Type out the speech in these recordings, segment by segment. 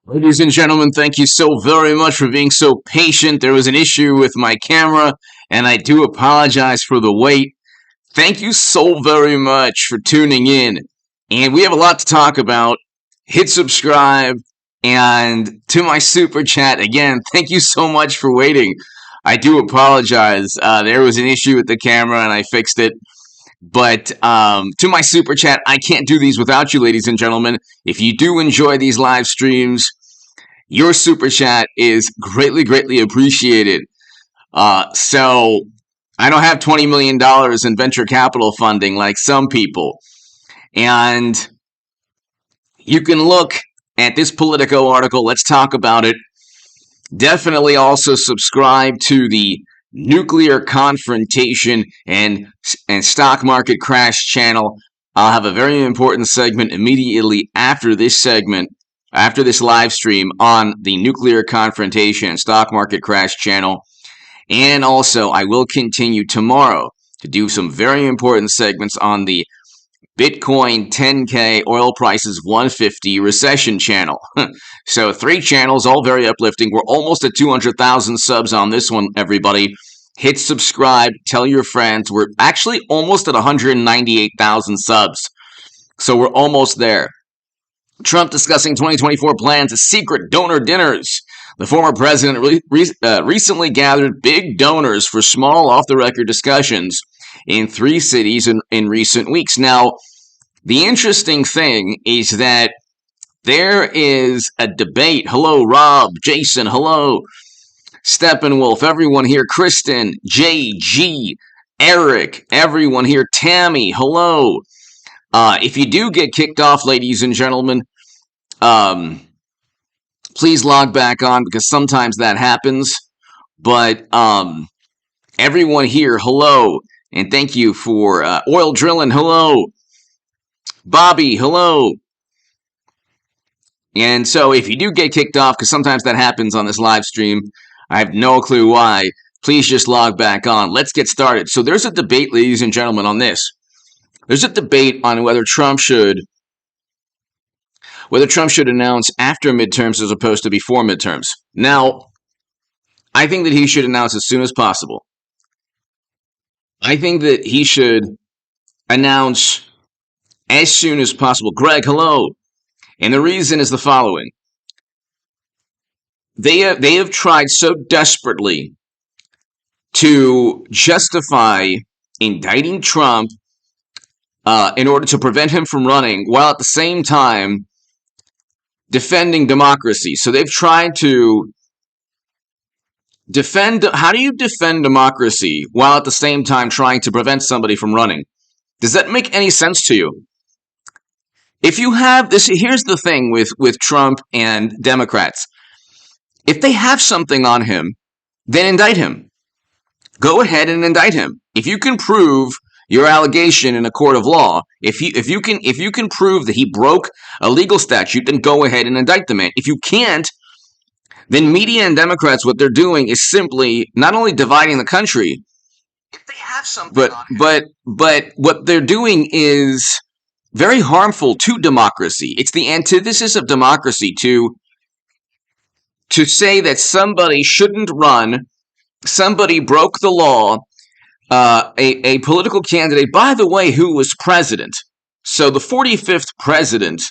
Ladies and gentlemen, thank you so very much for being so patient. There was an issue with my camera, and I do apologize for the wait. Thank you so very much for tuning in. And we have a lot to talk about. Hit subscribe, and to my super chat, again, thank you so much for waiting. I do apologize. There was an issue with the camera, and I fixed it. But to my super chat, I can't do these without you, ladies and gentlemen. If you do enjoy these live streams, your super chat is greatly, greatly appreciated. So I don't have $20 million in venture capital funding like some people. And you can look at this Politico article. Let's talk about it. Definitely also subscribe to the nuclear confrontation and stock market crash channel. I'll have a very important segment immediately after this segment, after this live stream on the nuclear confrontation and stock market crash channel. And also, I will continue tomorrow to do some very important segments on the Bitcoin 10K, oil prices 150 recession channel. So 3 channels, all very uplifting. We're almost at 200,000 subs on this one, everybody. Hit subscribe, tell your friends. We're actually almost at 198,000 subs. So we're almost there. Trump discussing 2024 plans at secret donor dinners. The former president recently gathered big donors for small off-the-record discussions in 3 cities in recent weeks. Now, the interesting thing is that there is a debate. Hello, Rob, Jason, hello, Steppenwolf, everyone here, Kristen, JG, Eric, everyone here, Tammy, hello. If you do get kicked off, ladies and gentlemen, please log back on because sometimes that happens. But everyone here, hello. And thank you for Oil Drilling, hello. Bobby, hello. And so if you do get kicked off, because sometimes that happens on this live stream, I have no clue why, please just log back on. Let's get started. So there's a debate, ladies and gentlemen, on this. There's a debate on whether Trump should announce after midterms as opposed to before midterms. Now, I think that he should announce as soon as possible. I think that he should announce as soon as possible. Greg, hello. And the reason is the following. They have tried so desperately to justify indicting Trump in order to prevent him from running, while at the same time defending democracy. So they've tried to defend. How do you defend democracy while at the same time trying to prevent somebody from running? Does that make any sense to you? If you have this, here's the thing with Trump and Democrats. If they have something on him, then indict him. Go ahead and indict him. If you can prove your allegation in a court of law, if you can prove that he broke a legal statute, then go ahead and indict the man. If you can't, then media and Democrats, what they're doing is simply not only dividing the country, if they have something but what they're doing is very harmful to democracy. It's the antithesis of democracy to say that somebody shouldn't run, somebody broke the law, a political candidate, by the way, who was president. So the 45th president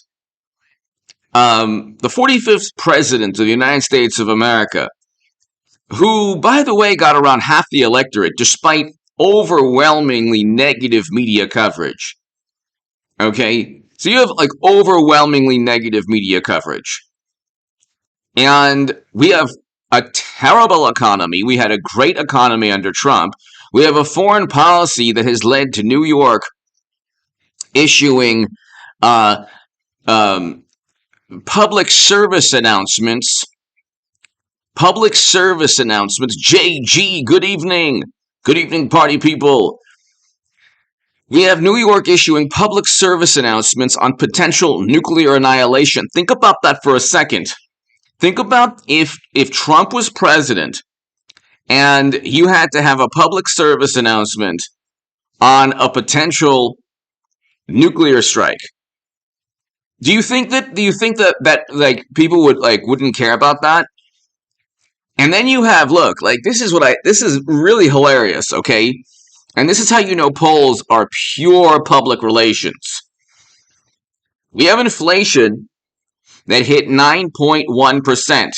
of the United States of America, who, by the way, got around half the electorate despite overwhelmingly negative media coverage. Okay? So you have like overwhelmingly negative media coverage. And we have a terrible economy. We had a great economy under Trump. We have a foreign policy that has led to New York issuing public service announcements. JG, good evening. Good evening, party people. We have New York issuing public service announcements on potential nuclear annihilation. Think about that for a second. Think about if Trump was president and you had to have a public service announcement on a potential nuclear strike. Do you think that like people wouldn't care about that? And then you have, look, like this is really hilarious, okay? And this is how you know polls are pure public relations. We have inflation that hit 9.1%,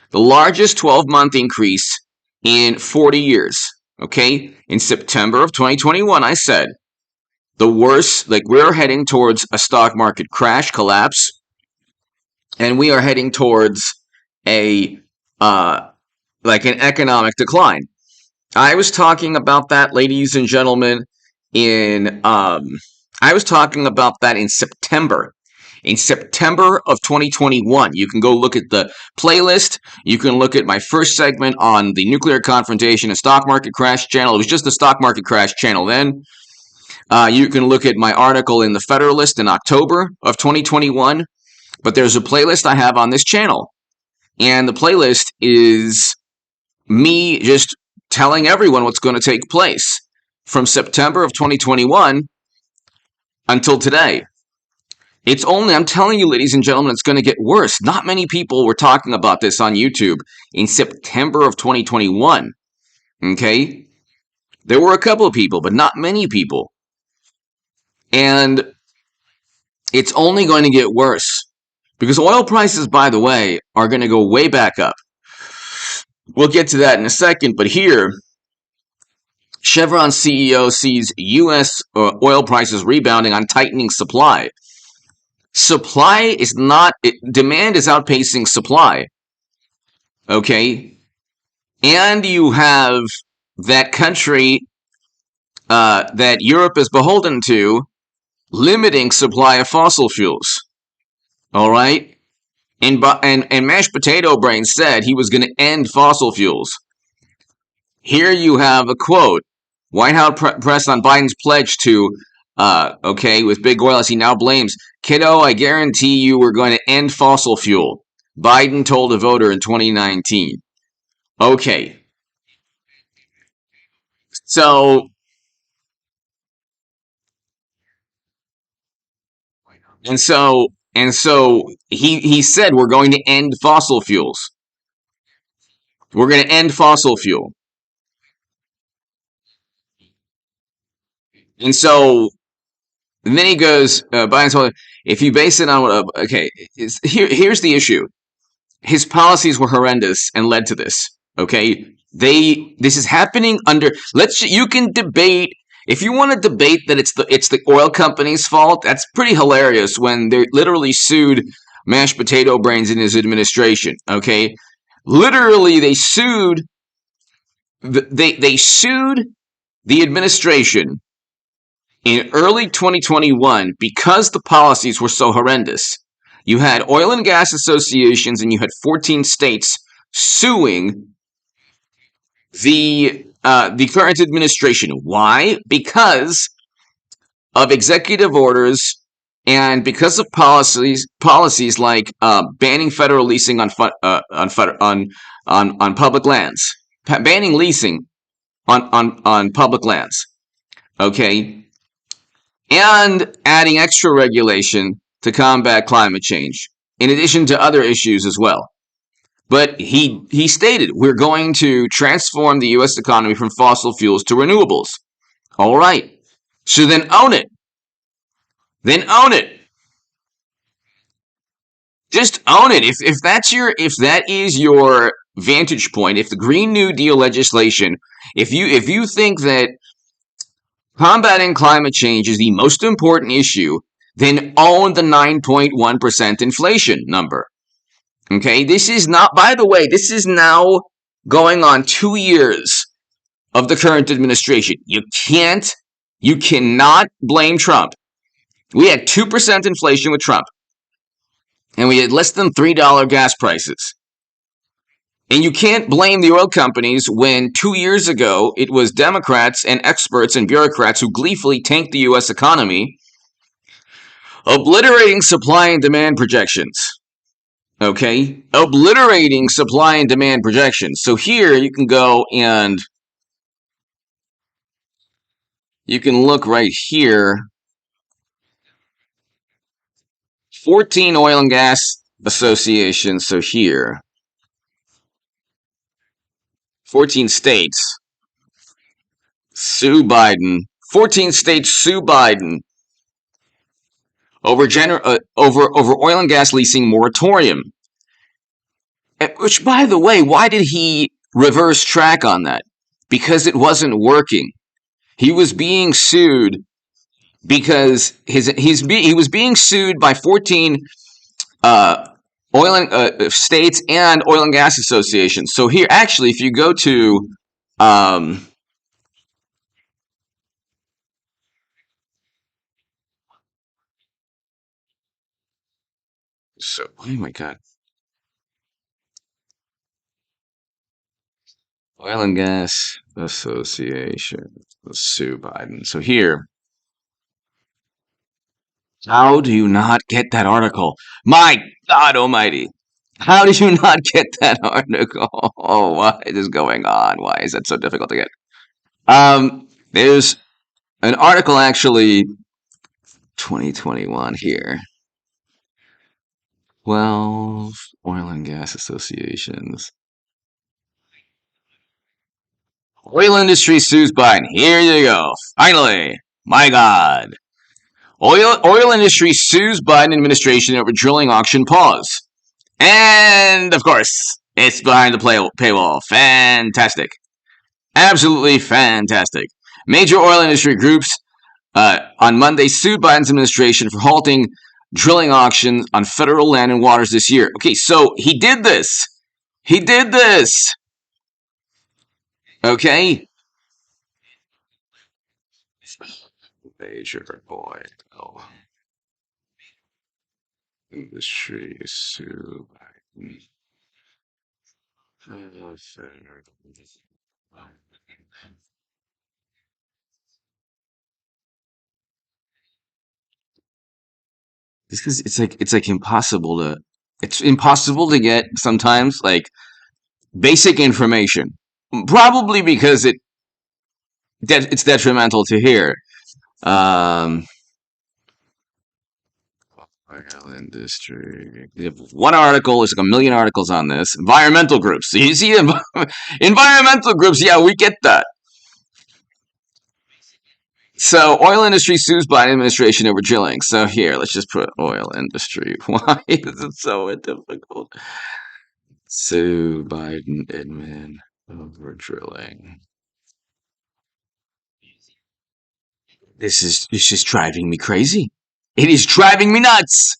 the largest 12-month increase in 40 years. Okay? In September of 2021, I said the worst, like we're heading towards a stock market crash, collapse, and we are heading towards a an economic decline. I was talking about that, ladies and gentlemen, in I was talking about that in September. In September of 2021, you can go look at the playlist. You can look at my first segment on the nuclear confrontation and stock market crash channel. It was just the stock market crash channel then. You can look at my article in the Federalist in October of 2021. But there's a playlist I have on this channel. And the playlist is me just telling everyone what's going to take place from September of 2021 until today. It's only, I'm telling you, ladies and gentlemen, it's going to get worse. Not many people were talking about this on YouTube in September of 2021. Okay? There were a couple of people, but not many people. And it's only going to get worse. Because oil prices, by the way, are going to go way back up. We'll get to that in a second, but here, Chevron CEO sees U.S. oil prices rebounding on tightening supply. Supply is not, demand is outpacing supply. Okay? And you have that country that Europe is beholden to limiting supply of fossil fuels. All right? And Mashed Potato Brain said he was going to end fossil fuels. Here you have a quote. White House press on Biden's pledge to, with big oil as he now blames, kiddo, I guarantee you we're going to end fossil fuel. Biden told a voter in 2019. Okay. So, he said we're going to end fossil fuels. We're going to end fossil fuel. And so, and then he goes, Biden's told, if you base it on what, here's the issue. His policies were horrendous and led to this. Okay, this is happening under. You can debate if you want to debate that it's the oil company's fault. That's pretty hilarious when they literally sued Mashed Potato Brains in his administration. Okay, literally they sued. They sued the administration in early 2021 because the policies were so horrendous. You had oil and gas associations and you had 14 states suing the current administration. Why? Because of executive orders and because of policies like banning federal leasing on public lands, banning leasing on public lands. Okay, and adding extra regulation to combat climate change, in addition to other issues as well. But he stated, we're going to transform the U.S. economy from fossil fuels to renewables. All right. So then own it. Then own it. Just own it. If that is your vantage point, if the Green New Deal legislation, if you think that combating climate change is the most important issue, then own the 9.1% inflation number. Okay, this is not, by the way, this is now going on 2 years of the current administration. You cannot blame Trump. We had 2% inflation with Trump, and we had less than $3 gas prices. And you can't blame the oil companies when 2 years ago it was Democrats and experts and bureaucrats who gleefully tanked the U.S. economy, obliterating supply and demand projections. Okay? Obliterating supply and demand projections. So here you can go and you can look right here. 14 oil and gas associations. So here, 14 states sue Biden. 14 states sue Biden over oil and gas leasing moratorium. Which, by the way, why did he reverse track on that? Because it wasn't working. He was being sued because he was being sued by 14 uh, oil and states and oil and gas associations. So here, actually, if you go to oh my god, oil and gas association sue Biden. So here, how do you not get that article? My God Almighty. How did you not get that article? Oh, what is going on? Why is that so difficult to get? There's an article actually 2021 here. 12 oil and gas associations. Oil industry sues Biden. Here you go. Finally. My God. Oil industry sues Biden administration over drilling auction pause. And, of course, it's behind the paywall. Fantastic. Absolutely fantastic. Major oil industry groups on Monday sued Biden's administration for halting drilling auctions on federal land and waters this year. Okay, so he did this. He did this. Okay. Major oil industry sue Biden. Because it's like impossible to get sometimes like basic information. Probably because it's detrimental to hear. Um, Oil industry. One article. There's like a million articles on this. Environmental groups. So you see, environmental groups. Yeah, we get that. So, oil industry sues Biden administration over drilling. So here, let's just put oil industry. Why is it so difficult? Sue Biden admin over drilling. It's just driving me crazy. It is driving me nuts.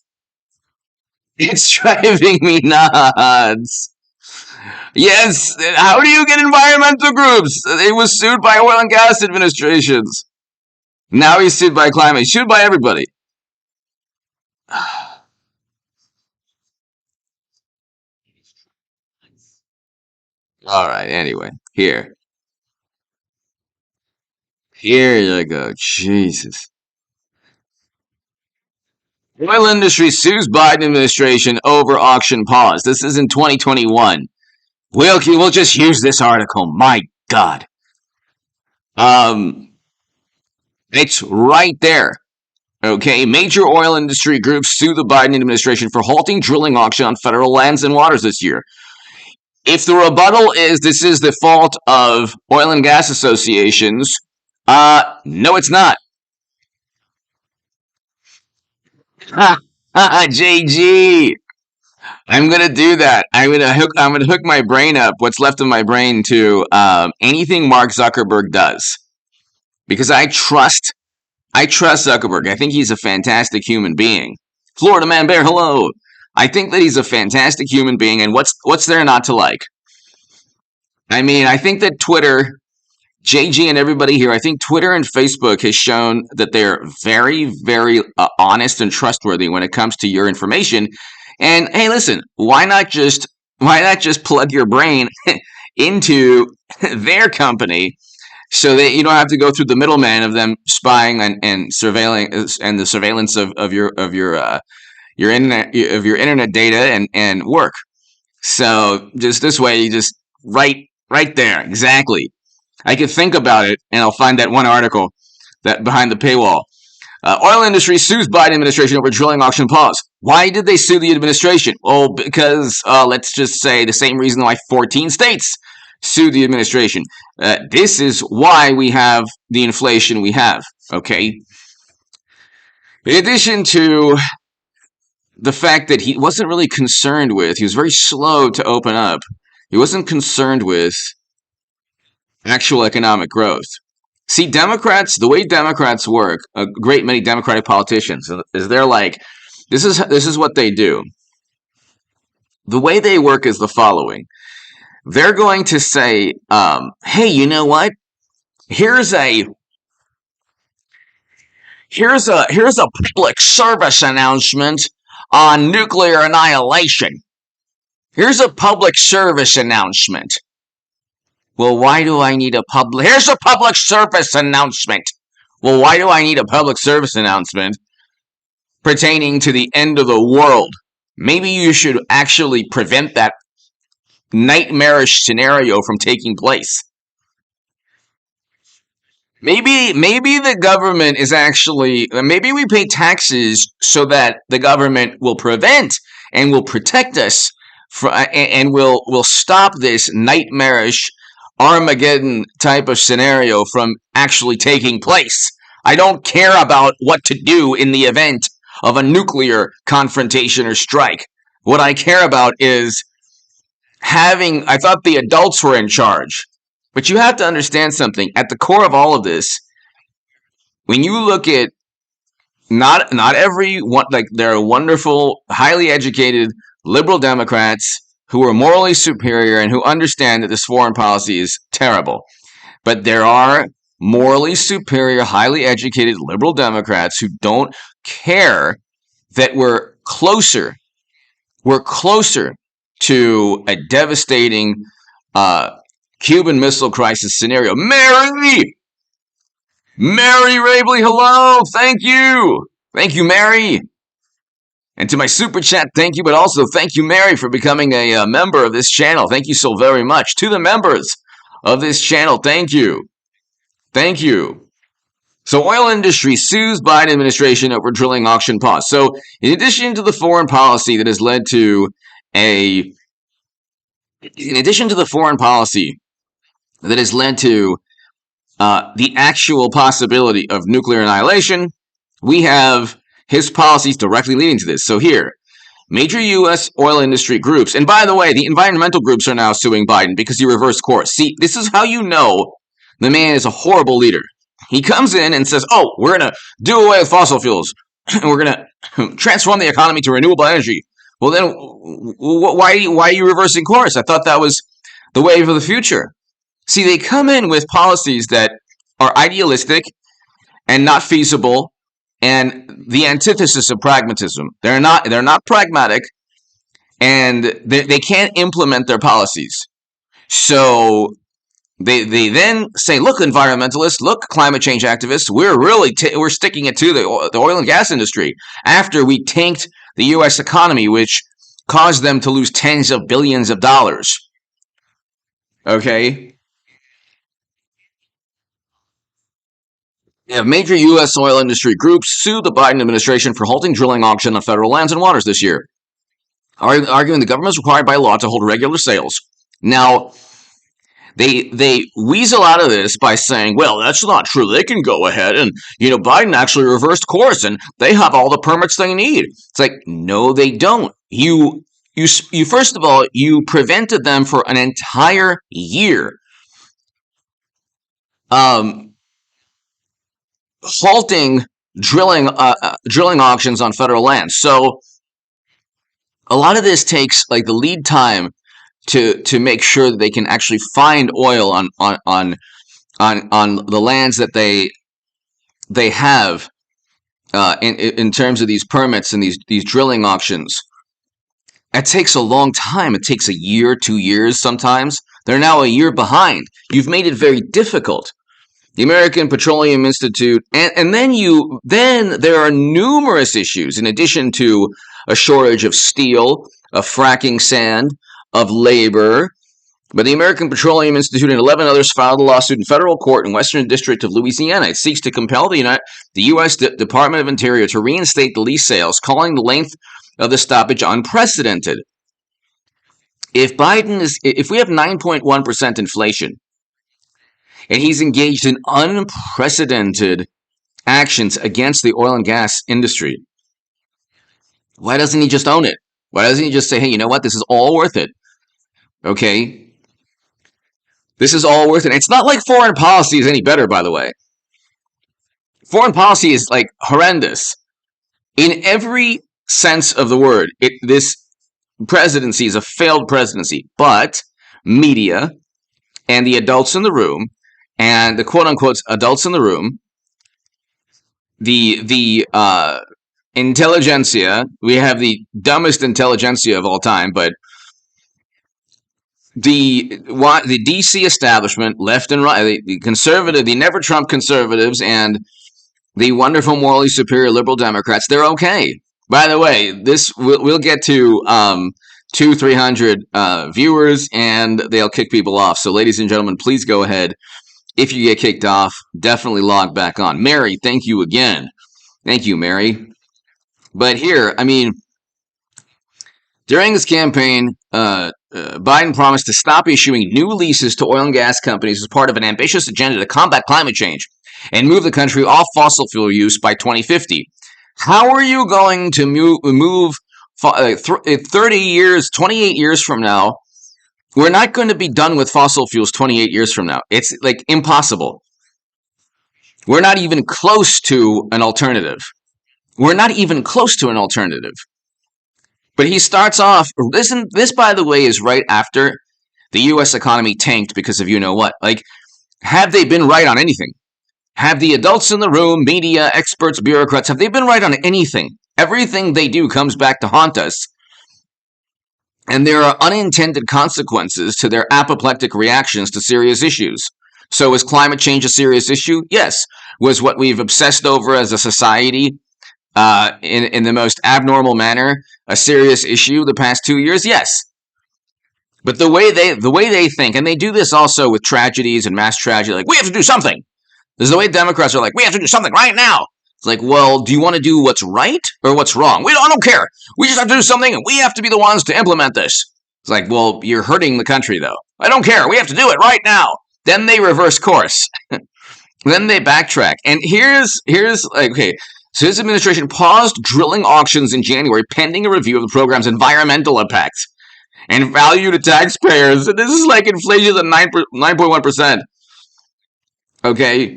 It's driving me nuts. Yes, how do you get environmental groups? It was sued by oil and gas administrations. Now he's sued by climate. He's sued by everybody. All right, anyway, here. Here you go. Jesus. Oil industry sues Biden administration over auction pause. This is in 2021. We'll just use this article. My God. It's right there. Okay, major oil industry groups sue the Biden administration for halting drilling auction on federal lands and waters this year. If the rebuttal is this is the fault of oil and gas associations, no, it's not. JG. I'm gonna do that. I'm gonna hook my brain up, what's left of my brain, to anything Mark Zuckerberg does, because I trust Zuckerberg. I think he's a fantastic human being. Florida Man Bear, hello. I think that he's a fantastic human being, and what's there not to like? I mean, I think that Twitter, JG and everybody here, I think Twitter and Facebook has shown that they're very, very honest and trustworthy when it comes to your information. And hey, listen, why not just plug your brain into their company so that you don't have to go through the middleman of them spying and surveilling and the surveillance of your internet data and work. So just this way, you just right there, exactly. I can think about it, and I'll find that one article that behind the paywall. Oil industry sues Biden administration over drilling auction pause. Why did they sue the administration? Well, because let's just say the same reason why 14 states sued the administration. This is why we have the inflation we have. Okay. In addition to the fact that he wasn't really concerned with, he was very slow to open up. He wasn't concerned with actual economic growth. See, Democrats, the way Democrats work, a great many Democratic politicians, is they're like, this is what they do. The way they work is the following. They're going to say, hey, you know what? Here's a public service announcement on nuclear annihilation. Here's a public service announcement. Well, why do I need a public... Here's a public service announcement. Well, why do I need a public service announcement pertaining to the end of the world? Maybe you should actually prevent that nightmarish scenario from taking place. Maybe the government is actually... Maybe we pay taxes so that the government will prevent and will protect us and will stop this nightmarish Armageddon type of scenario from actually taking place. I don't care about what to do in the event of a nuclear confrontation or strike. What I care about is I thought the adults were in charge. But you have to understand something. At the core of all of this, when you look at not everyone, like there are wonderful, highly educated liberal Democrats who are morally superior and who understand that this foreign policy is terrible. But there are morally superior, highly educated liberal Democrats who don't care that we're closer to a devastating Cuban Missile Crisis scenario. Mary Rabley, hello, thank you, Mary. And to my super chat, thank you, but also thank you, Mary, for becoming a member of this channel. Thank you so very much. To the members of this channel, thank you. So oil industry sues Biden administration over drilling auction pause. So in addition to the foreign policy that has led to the actual possibility of nuclear annihilation, we have his policies directly leading to this. So here, major U.S. oil industry groups, and by the way, the environmental groups are now suing Biden because he reversed course. See, this is how you know the man is a horrible leader. He comes in and says, oh, we're going to do away with fossil fuels, and we're going to transform the economy to renewable energy. Well, then, why are you reversing course? I thought that was the wave of the future. See, they come in with policies that are idealistic and not feasible, and the antithesis of pragmatism. They're not pragmatic, and they can't implement their policies. So they then say, look, environmentalists, look, climate change activists, we're sticking it to the oil and gas industry after we tanked the U.S. economy, which caused them to lose tens of billions of dollars. Okay? Major U.S. oil industry groups sued the Biden administration for halting drilling auction on federal lands and waters this year, arguing the government is required by law to hold regular sales. Now, they weasel out of this by saying, well, that's not true. They can go ahead and, Biden actually reversed course and they have all the permits they need. It's like, no, they don't. You first of all, you prevented them for an entire year. Halting drilling auctions on federal land. So a lot of this takes like the lead time to make sure that they can actually find oil on the lands that they have in terms of these permits and these drilling auctions. It takes a long time. It takes a year, 2 years sometimes. They're now a year behind. You've made it very difficult. The American Petroleum Institute, and then there are numerous issues in addition to a shortage of steel, of fracking sand, of labor, But the American Petroleum Institute and 11 others filed a lawsuit in federal court in Western District of Louisiana. It seeks to compel the U.S. Department of Interior to reinstate the lease sales, calling the length of the stoppage unprecedented. If we have 9.1% inflation, and he's engaged in unprecedented actions against the oil and gas industry, why doesn't he just own it? Why doesn't he just say, hey, you know what? This is all worth it. Okay? This is all worth it. It's not like foreign policy is any better, by the way. Foreign policy is like horrendous. In every sense of the word, this presidency is a failed presidency. But media and the adults in the room, and the quote-unquote adults in the room, the intelligentsia, we have the dumbest intelligentsia of all time, but the DC establishment, left and right, the conservative, the never Trump conservatives, and the wonderful, morally superior liberal Democrats, they're okay. By the way, this we'll get to 200-300 viewers, and they'll kick people off. So, ladies and gentlemen, please go ahead. If you get kicked off, definitely log back on. Mary, thank you again. Thank you, Mary. But here, I mean, during his campaign, Biden promised to stop issuing new leases to oil and gas companies as part of an ambitious agenda to combat climate change and move the country off fossil fuel use by 2050. How are you going to move 30 years, 28 years from now? We're not going to be done with fossil fuels 28 years from now. It's like impossible. We're not even close to an alternative. We're not even close to an alternative. But he starts off, this by the way is right after the U.S. economy tanked because of you know what. Like, have they been right on anything? Have the adults in the room, media, experts, bureaucrats, have they been right on anything? Everything they do comes back to haunt us. And there are unintended consequences to their apoplectic reactions to serious issues. So is climate change a serious issue? Yes. Was what we've obsessed over as a society in the most abnormal manner a serious issue the past 2 years? Yes. But the way they think, and they do this also with tragedies and mass tragedy, like, we have to do something. This is the way Democrats are like, we have to do something right now. It's like, well, do you want to do what's right or what's wrong? I don't care. We just have to do something, and we have to be the ones to implement this. It's like, well, you're hurting the country, though. I don't care. We have to do it right now. Then they reverse course. Then they backtrack. And here's like, okay, so his administration paused drilling auctions in January pending a review of the program's environmental impacts and value to taxpayers. This is like inflation at 9.1%. Okay.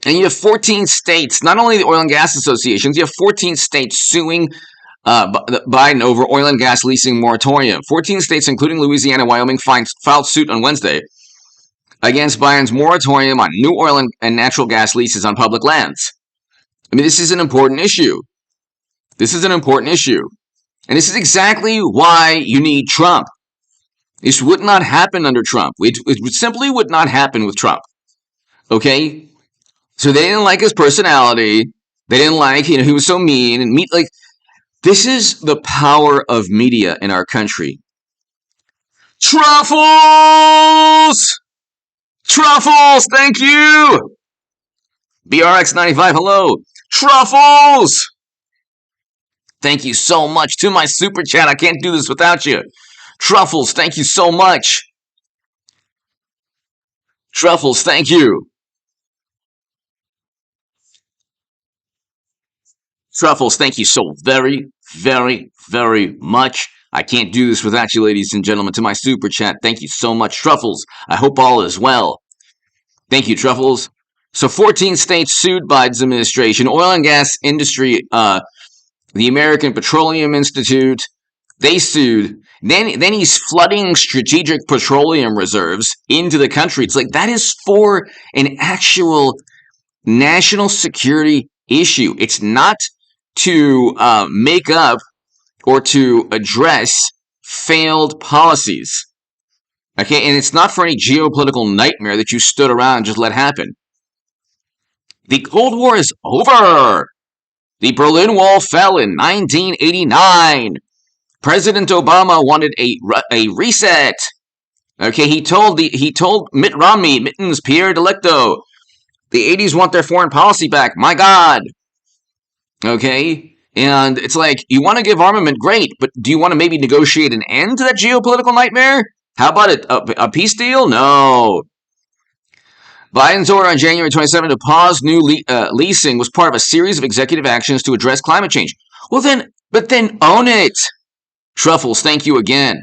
And you have 14 states, not only the oil and gas associations, you have 14 states suing Biden over oil and gas leasing moratorium. 14 states, including Louisiana and Wyoming, filed suit on Wednesday against Biden's moratorium on new oil and natural gas leases on public lands. I mean, this is an important issue. This is an important issue. And this is exactly why you need Trump. This would not happen under Trump. It simply would not happen with Trump. Okay? So they didn't like his personality. They didn't like, he was so mean and like, this is the power of media in our country. Truffles! Truffles, thank you! BRX95, hello. Truffles! Thank you so much to my super chat. I can't do this without you. Truffles, thank you so much. Truffles, thank you. Truffles, thank you so very, very, very much. I can't do this without you, ladies and gentlemen. To my super chat, thank you so much, Truffles. I hope all is well. Thank you, Truffles. So 14 states sued Biden's administration. Oil and gas industry, the American Petroleum Institute, they sued. Then he's flooding strategic petroleum reserves into the country. It's like, that is for an actual national security issue. It's not to make up or to address failed policies. Okay, and it's not for any geopolitical nightmare that you stood around and just let happen. The Cold War is over. The Berlin Wall fell in 1989. President Obama wanted a reset. Okay, he told Mitt Romney, Mittens Pierre Delecto, the 80s want their foreign policy back. My God. Okay? And it's like, you want to give armament, great, but do you want to maybe negotiate an end to that geopolitical nightmare? How about a peace deal? No. Biden's order on January 27 to pause new leasing was part of a series of executive actions to address climate change. But then own it. Truffles, thank you again.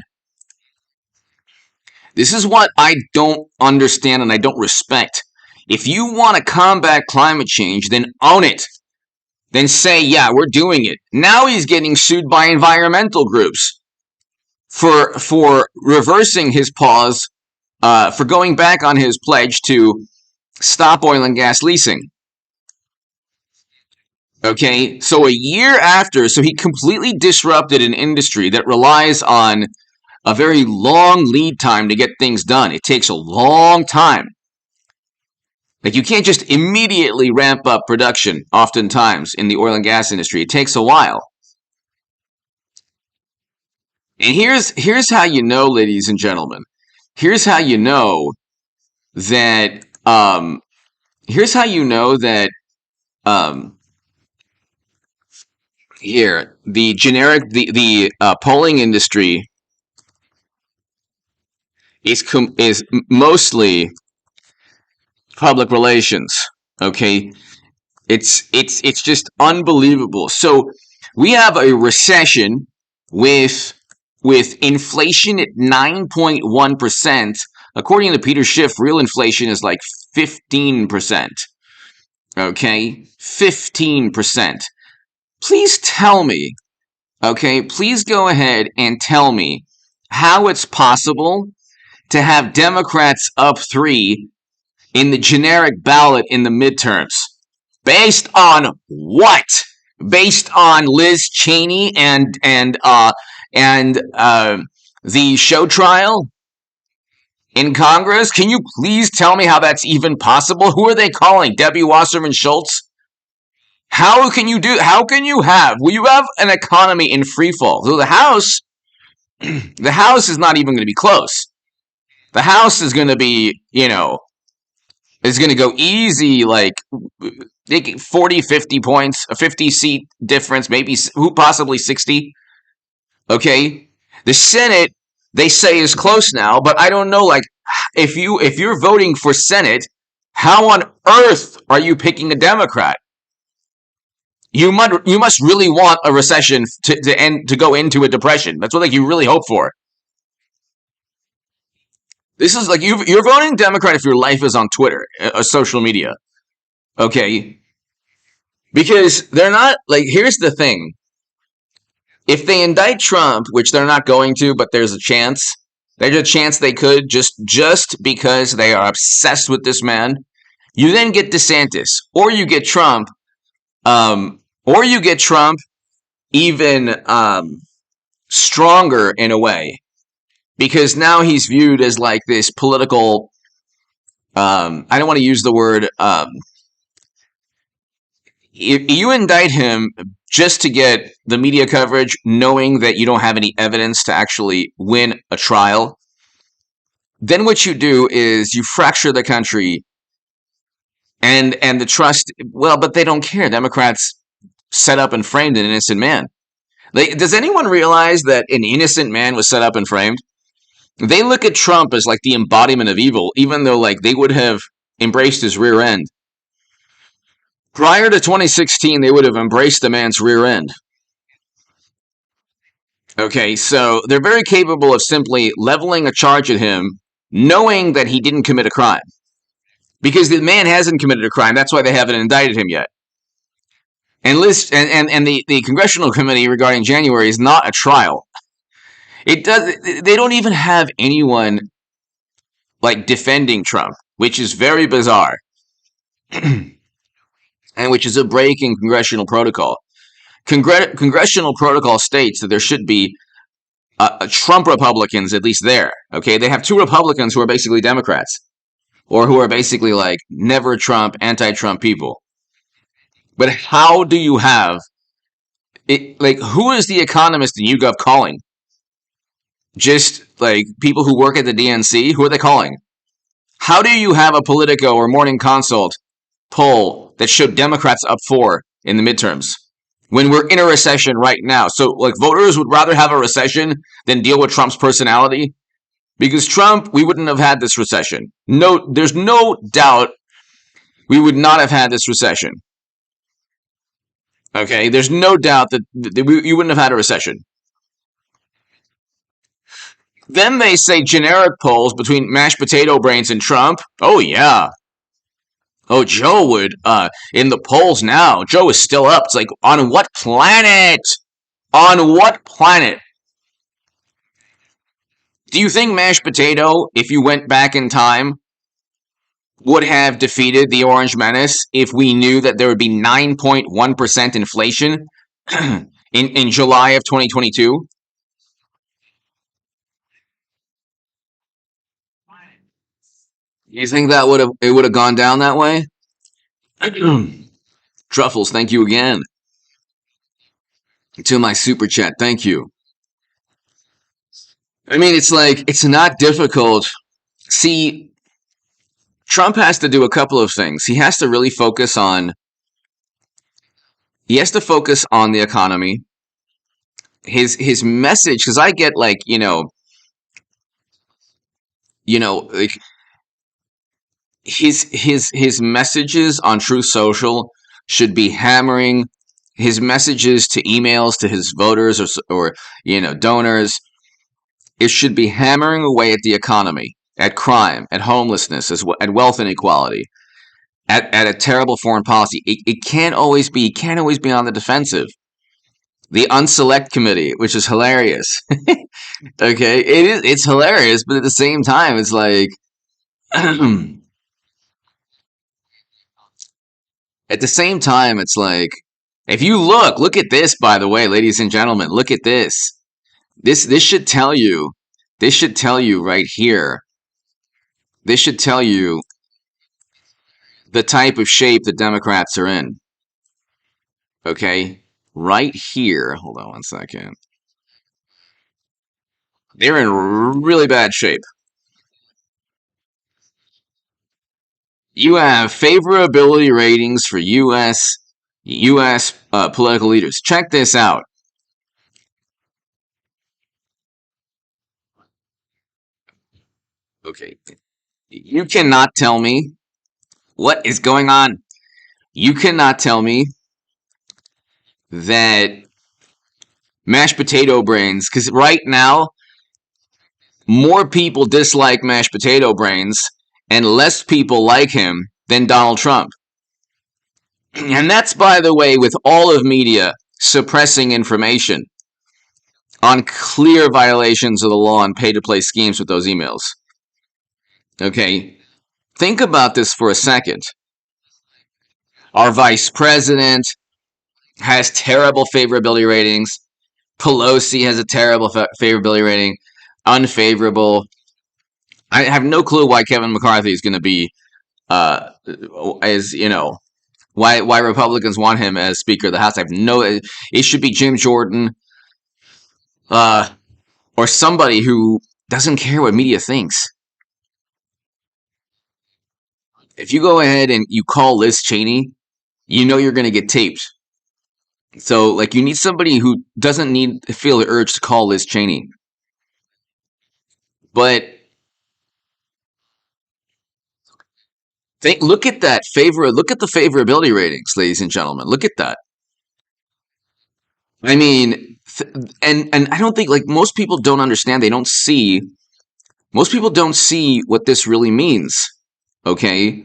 This is what I don't understand and I don't respect. If you want to combat climate change, then own it. Then say, yeah, we're doing it. Now he's getting sued by environmental groups for reversing his pause, for going back on his pledge to stop oil and gas leasing. Okay, so a year after, so he completely disrupted an industry that relies on a very long lead time to get things done. It takes a long time. Like, you can't just immediately ramp up production, oftentimes, in the oil and gas industry. It takes a while. And here's how you know, ladies and gentlemen. Here's how you know that here's how you know that um here the polling industry is mostly public relations. Okay, it's just unbelievable. So we have a recession with inflation at 9.1%. According to Peter Schiff, real inflation is like 15%. Okay, 15%. Please tell me, okay, please go ahead and tell me how it's possible to have Democrats up 3 in the generic ballot in the midterms. Based on what? Based on Liz Cheney and the show trial in Congress? Can you please tell me how that's even possible? Who are they calling? Debbie Wasserman Schultz? How can you have, well, you have an economy in free fall. So the House is not even going to be close. The House is going to be, is going to go easy, like 40, 50 points, a 50-seat difference, maybe possibly 60. Okay? The Senate, they say, is close now, but I don't know, like, if you're voting for Senate, how on earth are you picking a Democrat? You must really want a recession to go into a depression. That's what you really hope for. This is like you're voting Democrat if your life is on Twitter, social media. Okay? Because they're not, like, here's the thing. If they indict Trump, which they're not going to, but there's a chance they could, just because they are obsessed with this man, you then get DeSantis, or you get Trump, even stronger in a way, because now he's viewed as like this political, I don't want to use the word, if you indict him just to get the media coverage, knowing that you don't have any evidence to actually win a trial, then what you do is you fracture the country and the trust. Well, but they don't care. Democrats set up and framed an innocent man. Does anyone realize that an innocent man was set up and framed? They look at Trump as like the embodiment of evil, even though like they would have embraced his rear end. Prior to 2016, they would have embraced the man's rear end. Okay, so they're very capable of simply leveling a charge at him, knowing that he didn't commit a crime. Because the man hasn't committed a crime, that's why they haven't indicted him yet. And the Congressional Committee regarding January is not a trial. They don't even have anyone like defending Trump, which is very bizarre. And which is a break in congressional protocol. Congressional protocol states that there should be Trump Republicans at least there. Okay, they have 2 Republicans who are basically Democrats, or who are basically like never Trump, anti-Trump people. But how do you have it? Like, who is the economist in YouGov calling? Just like people who work at the DNC, who are they calling? How do you have a Politico or Morning Consult poll that showed Democrats up 4 in the midterms when we're in a recession right now? So, like, voters would rather have a recession than deal with Trump's personality? Because Trump, we wouldn't have had this recession. No, there's no doubt we would not have had this recession. Okay, there's no doubt that you wouldn't have had a recession. Then they say generic polls between mashed potato brains and Trump. Oh yeah. Oh, Joe would in the polls now. Joe is still up. It's like, on what planet? On what planet? Do you think mashed potato, if you went back in time, would have defeated the Orange Menace if we knew that there would be 9.1% inflation in July of 2022? You think that would have gone down that way? Truffles, thank you again to my super chat. Thank you. I mean, it's like, it's not difficult. See, Trump has to do a couple of things. He has to really focus on the economy. His message, because I get like, like his messages on Truth Social should be hammering his messages to emails to his voters or donors. It should be hammering away at the economy, at crime, at homelessness, at wealth inequality, at a terrible foreign policy. It can't always be on the defensive. The Unselect Committee, which is hilarious. Okay, it's hilarious, but at the same time, it's like at the same time, it's like, if you look at this, by the way, ladies and gentlemen, look at this. This should tell you. This should tell you right here. This should tell you the type of shape the Democrats are in. Okay? Right here. Hold on one second. They're in really bad shape. You have favorability ratings for U.S. Political leaders. Check this out. Okay. You cannot tell me what is going on. You cannot tell me that mashed potato brains, because right now, more people dislike mashed potato brains and less people like him than Donald Trump. And that's, by the way, with all of media suppressing information on clear violations of the law and pay-to-play schemes with those emails. Okay, think about this for a second. Our vice president has terrible favorability ratings. Pelosi has a terrible favorability rating. Unfavorable. I have no clue why Kevin McCarthy is going to be, why Republicans want him as Speaker of the House. I have no. It should be Jim Jordan, or somebody who doesn't care what media thinks. If you go ahead and you call Liz Cheney, you know you're going to get taped. So, like, you need somebody who doesn't feel the urge to call Liz Cheney. But look at that look at the favorability ratings, ladies and gentlemen. Look at that. I mean, and I don't think, like, most people don't understand. Most people don't see what this really means. Okay?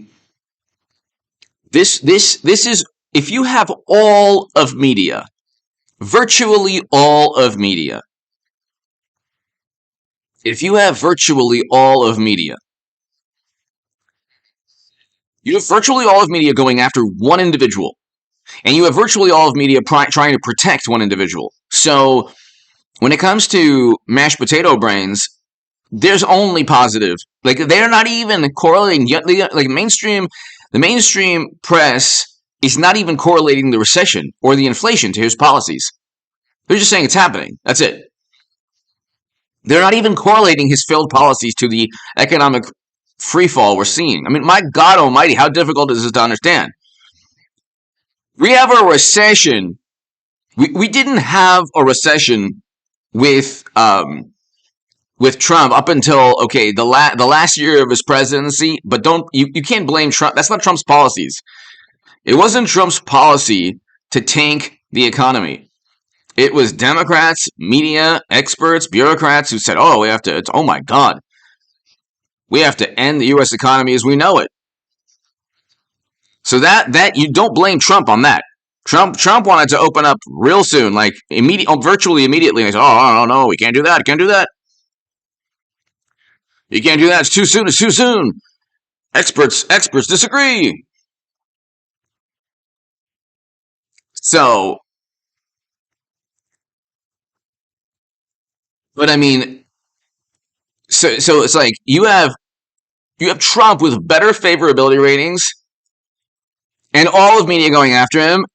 This is, if you have all of media, virtually all of media, if you have virtually all of media, you have virtually all of media going after one individual, and you have virtually all of media trying to protect one individual. So when it comes to mashed potato brains, there's only positive. Like, they're not even correlating. Like, the mainstream press is not even correlating the recession or the inflation to his policies. They're just saying it's happening. That's it. They're not even correlating his failed policies to the economic free fall we're seeing. I mean, my God almighty, how difficult is this to understand? We have a recession. We didn't have a recession with Trump up until the last year of his presidency. But you can't blame Trump. That's not Trump's policies. It wasn't Trump's policy to tank the economy. It was Democrats, media, experts, bureaucrats who said, "Oh, oh my God, we have to end the U.S. economy as we know it." So that you don't blame Trump on that. Trump wanted to open up real soon, like virtually immediately. And he said, "Oh no, we can't do that. Can't do that. You can't do that. It's too soon. It's too soon. Experts disagree." So, but I mean, so it's like you have Trump with better favorability ratings and all of media going after him,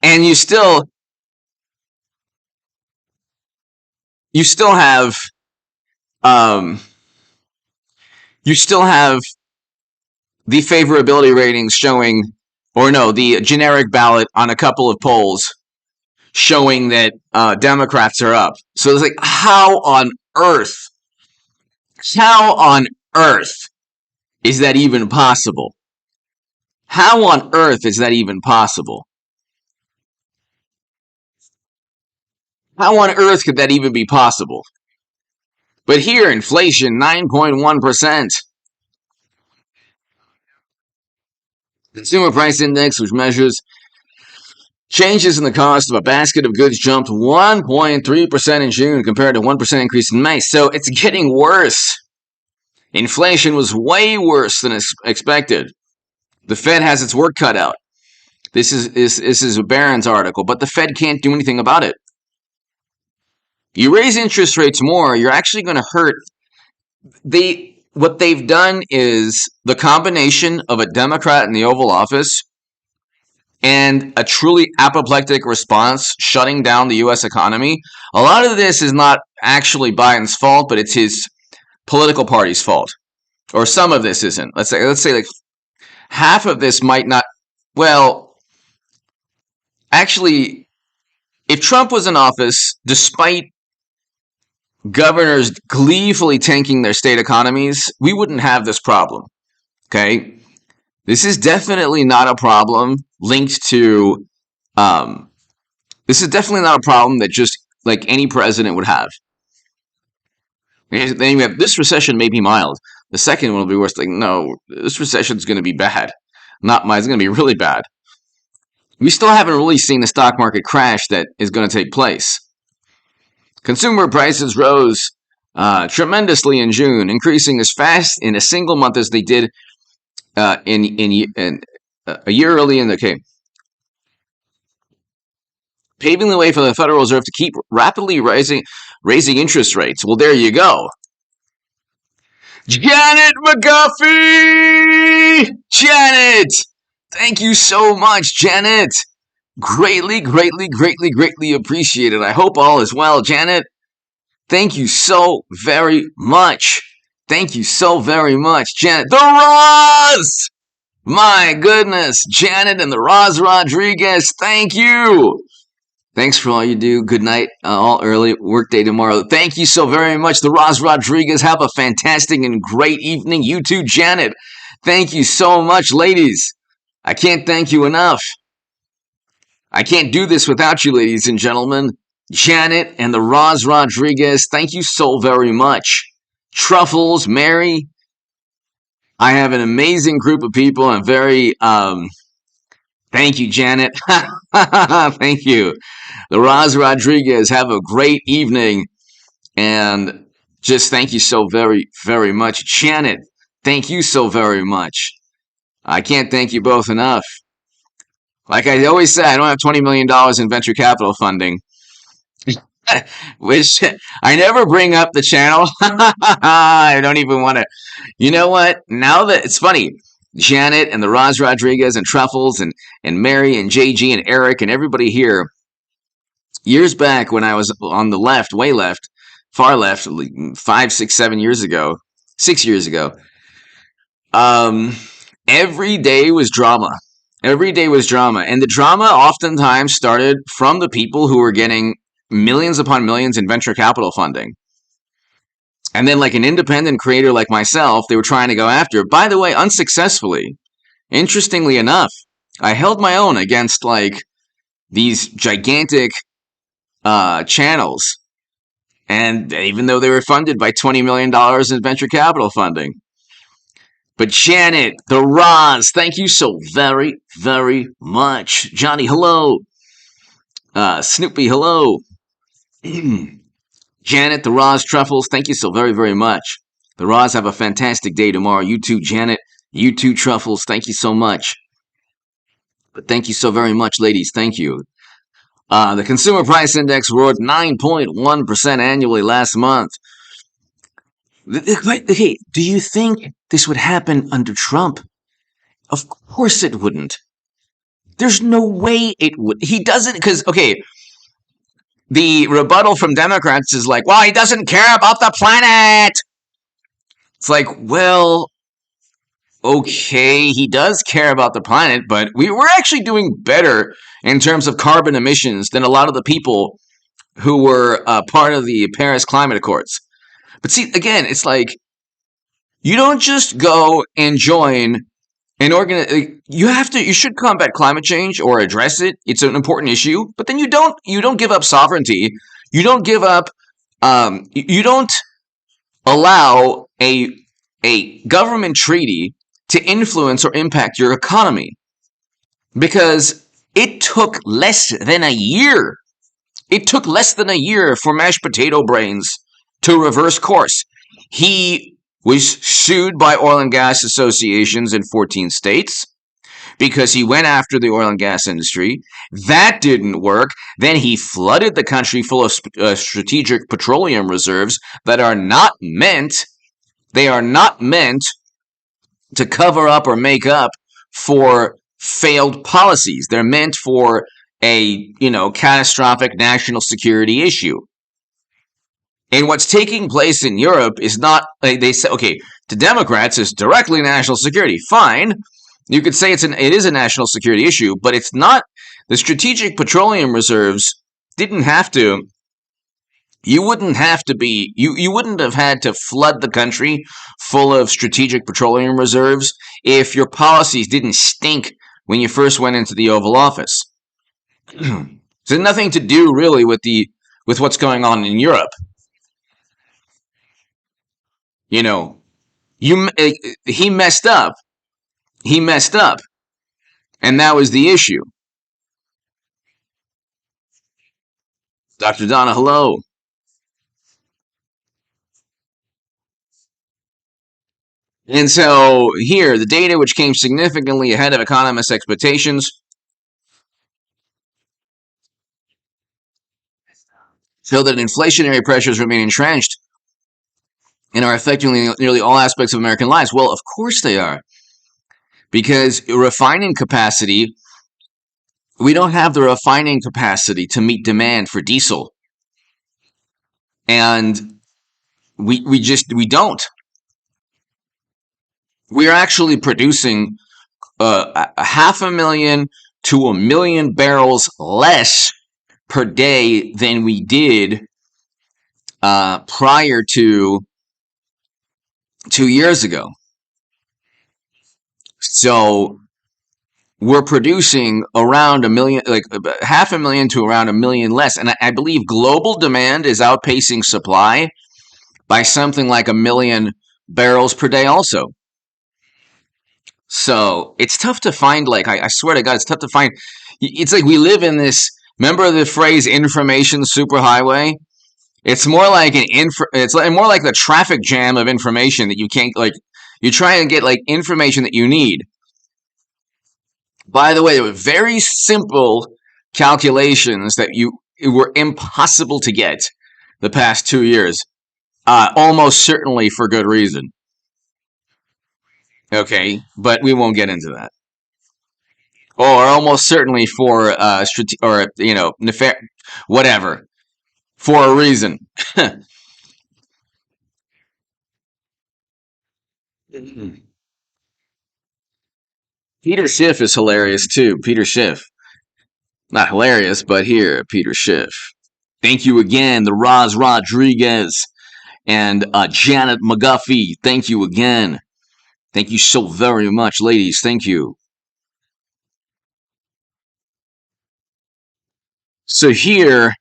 and you still have you still have the favorability ratings showing, or no, the generic ballot on a couple of polls showing that Democrats are up. So it's like, how on earth is that even possible? How on earth is that even possible? How on earth could that even be possible? But here, inflation, 9.1%. Consumer Price Index, which measures changes in the cost of a basket of goods, jumped 1.3% in June compared to 1% increase in May. So it's getting worse. Inflation was way worse than expected. The Fed has its work cut out. This is a Barron's article, but the Fed can't do anything about it. You raise interest rates more, you're actually going to hurt. What they've done is the combination of a Democrat in the Oval Office and a truly apoplectic response shutting down the U.S. economy. A lot of this is not actually Biden's fault, but it's his political party's fault. Or some of this isn't. Let's say like half of this might not. Well, actually, if Trump was in office, despite governors gleefully tanking their state economies, we wouldn't have this problem. Okay? This is definitely not a problem linked to, this is definitely not a problem that just like any president would have. Then you have, this recession may be mild. The second one will be worse. Like, no, this recession is going to be bad. Not mild, it's going to be really bad. We still haven't really seen the stock market crash that is going to take place. Consumer prices rose tremendously in June, increasing as fast in a single month as they did in a year early in the game, paving the way for the Federal Reserve to keep rapidly raising interest rates. Well, there you go. Janet McGuffey! Janet! Thank you so much, Janet. Greatly appreciated. I hope all is well, Janet. Thank you so very much. Thank you so very much, Janet. The Roz! My goodness, Janet and the Roz Rodriguez, thank you. Thanks for all you do. Good night, all early work day tomorrow. Thank you so very much, the Roz Rodriguez. Have a fantastic and great evening. You too, Janet. Thank you so much, ladies. I can't thank you enough. I can't do this without you, ladies and gentlemen. Janet and the Roz Rodriguez, thank you so very much. Truffles, Mary. I have an amazing group of people. I'm very, thank you, Janet. Thank you. The Roz Rodriguez, have a great evening. And just thank you so very, very much. Janet, thank you so very much. I can't thank you both enough. Like I always say, I don't have $20 million in venture capital funding, which I never bring up the channel. I don't even want to. You know what? Now that it's funny, Janet and the Roz Rodriguez and Truffles and Mary and JG and Eric and everybody here, years back when I was on the left, way left, far left, like 5, 6, 7 years ago, 6 years ago. Um, every day was drama. Every day was drama, and the drama oftentimes started from the people who were getting millions upon millions in venture capital funding. And then, like an independent creator like myself, they were trying to go after. By the way, unsuccessfully. Interestingly enough, I held my own against like these gigantic channels, and even though they were funded by $20 million in venture capital funding. But Janet, the Roz, thank you so very, very much. Johnny, hello. Snoopy, hello. Janet, the Roz Truffles, thank you so very, very much. The Roz have a fantastic day tomorrow. You too, Janet. You too, Truffles. Thank you so much. But thank you so very much, ladies. Thank you. The Consumer Price Index roared 9.1% annually last month. Okay, do you think this would happen under Trump? Of course it wouldn't. There's no way it would. He doesn't, because, okay, the rebuttal from Democrats is like, well, he doesn't care about the planet. It's like, well, okay, he does care about the planet, but we're actually doing better in terms of carbon emissions than a lot of the people who were part of the Paris Climate Accords. But see, again, it's like, you don't just go and join an you should combat climate change or address it. It's an important issue, but then you don't give up sovereignty. You don't give up, you don't allow a government treaty to influence or impact your economy, because it took less than a year. It took less than a year for mashed potato brains to reverse course. He was sued by oil and gas associations in 14 states because he went after the oil and gas industry. That didn't work. Then he flooded the country full of strategic petroleum reserves that are not meant to cover up or make up for failed policies. They're meant for a, catastrophic national security issue. And what's taking place in Europe is not, they say, okay, to Democrats, it's directly national security. Fine. You could say it is a national security issue, but it's not. The strategic petroleum reserves didn't have to. You wouldn't have had to flood the country full of strategic petroleum reserves if your policies didn't stink when you first went into the Oval Office. It has nothing to do really with what's going on in Europe. He messed up. He messed up, and that was the issue. Dr. Donna, hello. And so here, the data, which came significantly ahead of economists' expectations, show that inflationary pressures remain entrenched and are affecting nearly all aspects of American lives. Well, of course they are. Because refining capacity, we don't have the refining capacity to meet demand for diesel. And we don't. We're actually producing 500,000 to 1,000,000 barrels less per day than we did prior to 2 years ago. So we're producing around 1,000,000, like 500,000 to around 1,000,000 less. And I believe global demand is outpacing supply by something like 1,000,000 barrels per day also. So it's tough to find, like, I swear to God, it's tough to find. It's like we live in this, remember the phrase information superhighway? It's more like it's more like the traffic jam of information that you can't, like, you try and get like information that you need. By the way, there were very simple calculations that were impossible to get the past 2 years, almost certainly for good reason. Okay, but we won't get into that. Or almost certainly for whatever, for a reason. Peter Schiff is hilarious too. Peter Schiff. Not hilarious, but here, Peter Schiff. Thank you again, the Roz Rodriguez and Janet McGuffey. Thank you again. Thank you so very much, ladies. Thank you. So here,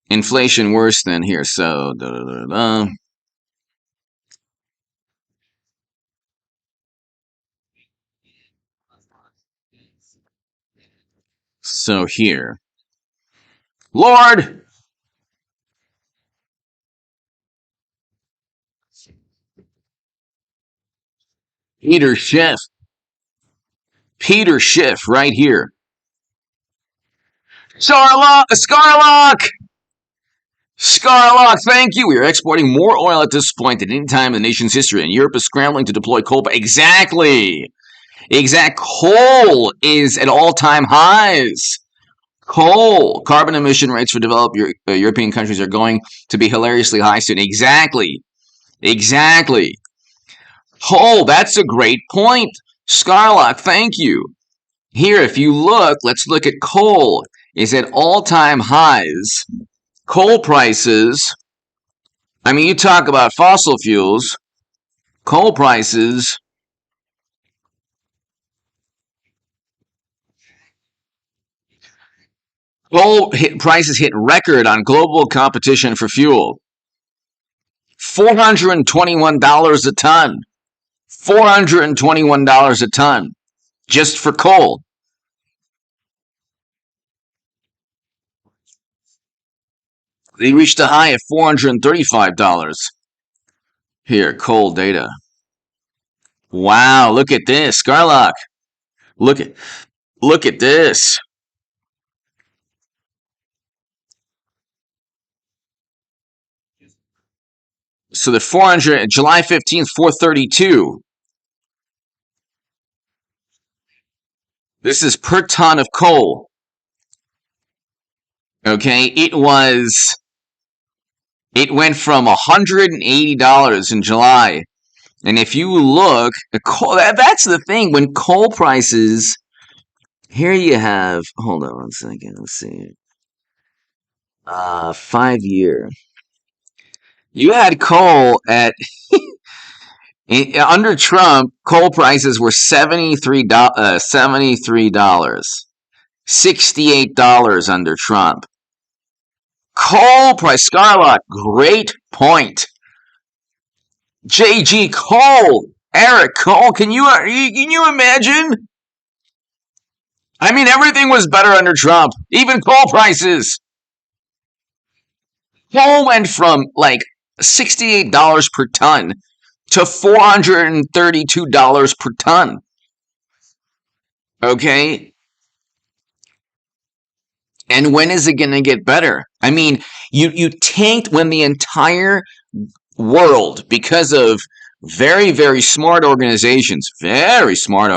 inflation worse than here. So, so here, Lord, Peter Schiff, Peter Schiff, right here. Scarlock, Scarlock, thank you. We are exporting more oil at this point than any time in the nation's history, and Europe is scrambling to deploy coal. Exactly. Coal is at all-time highs. Coal. Carbon emission rates for developed European countries are going to be hilariously high soon. Exactly. Coal, that's a great point. Scarlock, thank you. Here, if you look, let's look at coal. Is at all-time highs. Coal prices, I mean, you talk about fossil fuels, coal prices, prices hit record on global competition for fuel. $421 a ton. $421 a ton just for coal. They reached a high of $435. Here, coal data. Wow, look at this, Scarlock. Look at this. So the 400 July 15th, 432. This is per ton of coal. Okay, it went from $180 in July. And if you look, that's the thing. When coal prices, here you have, hold on one second, let's see. 5 year. You had coal at, under Trump, coal prices were $73, $68 under Trump. Coal price, Scarlock, great point. JG Cole, Eric Cole, can you imagine? I mean, everything was better under Trump, even coal prices. Coal went from like $68 per ton to $432 per ton. Okay? And when is it going to get better? I mean, you tanked when the entire world, because of very, very smart organizations, very smart.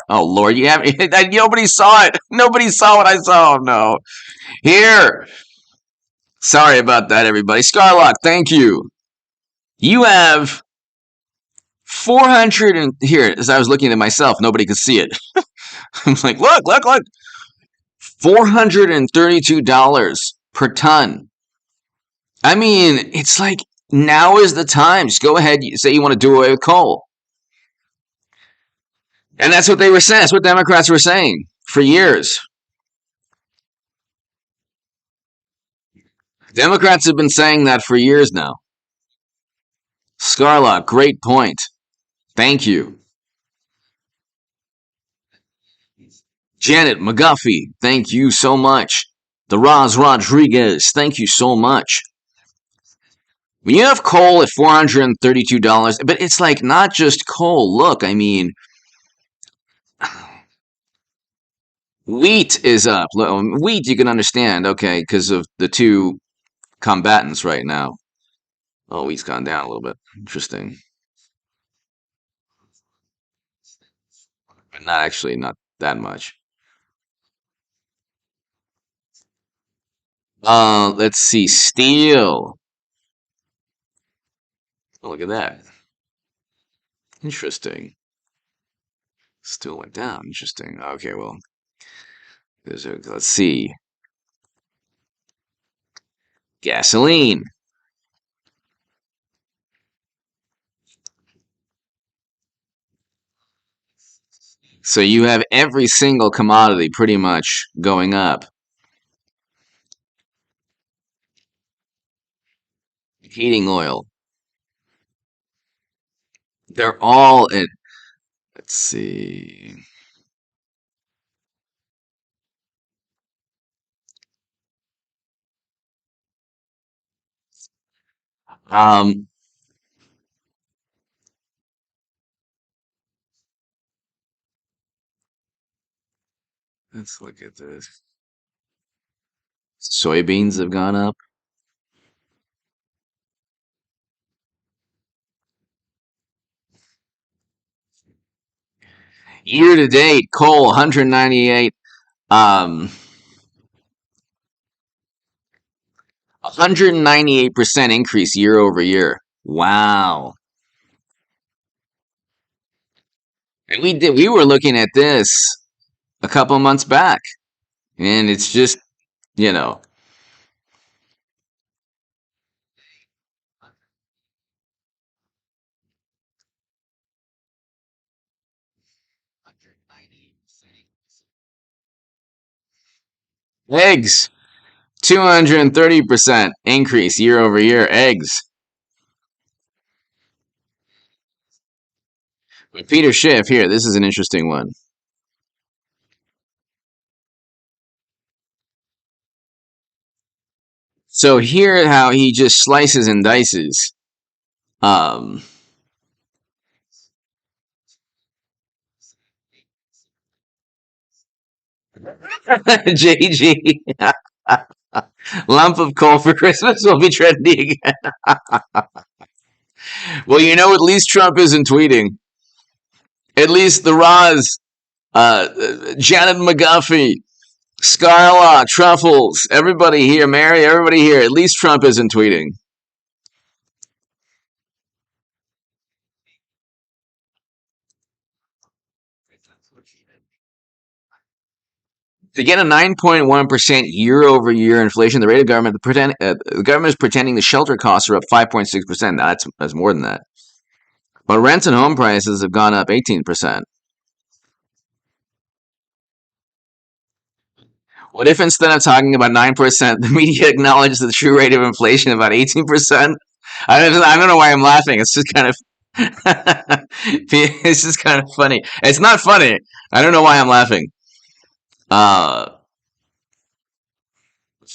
Oh, Lord, you have nobody saw it. Nobody saw what I saw. No. Here. Sorry about that, everybody. Scarlock, thank you. You have 400 and here, as I was looking at myself, nobody could see it. I'm like, look. $432 per ton. I mean, it's like now is the time. Just go ahead, say you want to do away with coal. And that's what they were saying. That's what Democrats were saying for years. Democrats have been saying that for years now. Scarlock, great point. Thank you. Janet McGuffey, thank you so much. The Roz Rodriguez, thank you so much. When you have coal at $432, but it's like not just coal. Look, I mean, wheat is up. Wheat you can understand, okay, because of the two combatants right now. Oh, wheat's gone down a little bit. Interesting. But not that much. Let's see. Steel. Oh, look at that. Interesting. Still went down. Interesting. Okay, well, let's see. Gasoline. So you have every single commodity pretty much going up. Heating oil. They're all in. Let's see. Um, let's look at this. Soybeans have gone up. Year to date, coal 198. 198% increase year over year. Wow. And we were looking at this a couple months back, and it's just, you know, eggs 230% increase year over year. Eggs. But Peter Schiff here, this is an interesting one. So here how he just slices and dices. Um JG. Lump of coal for Christmas will be trendy again. Well, you know, at least Trump isn't tweeting. At least the Roz, Janet McGuffey, Scarla, Truffles, everybody here, Mary, everybody here. At least Trump isn't tweeting. To get a 9.1% year over year inflation, the rate of government, the government is pretending the shelter costs are up 5.6%. That's more than that. But rents and home prices have gone up 18%. What if instead of talking about 9%, the media acknowledged the true rate of inflation about 18%? I don't know why I'm laughing. It's just kind of it's just kind of funny. It's not funny. I don't know why I'm laughing. Uh,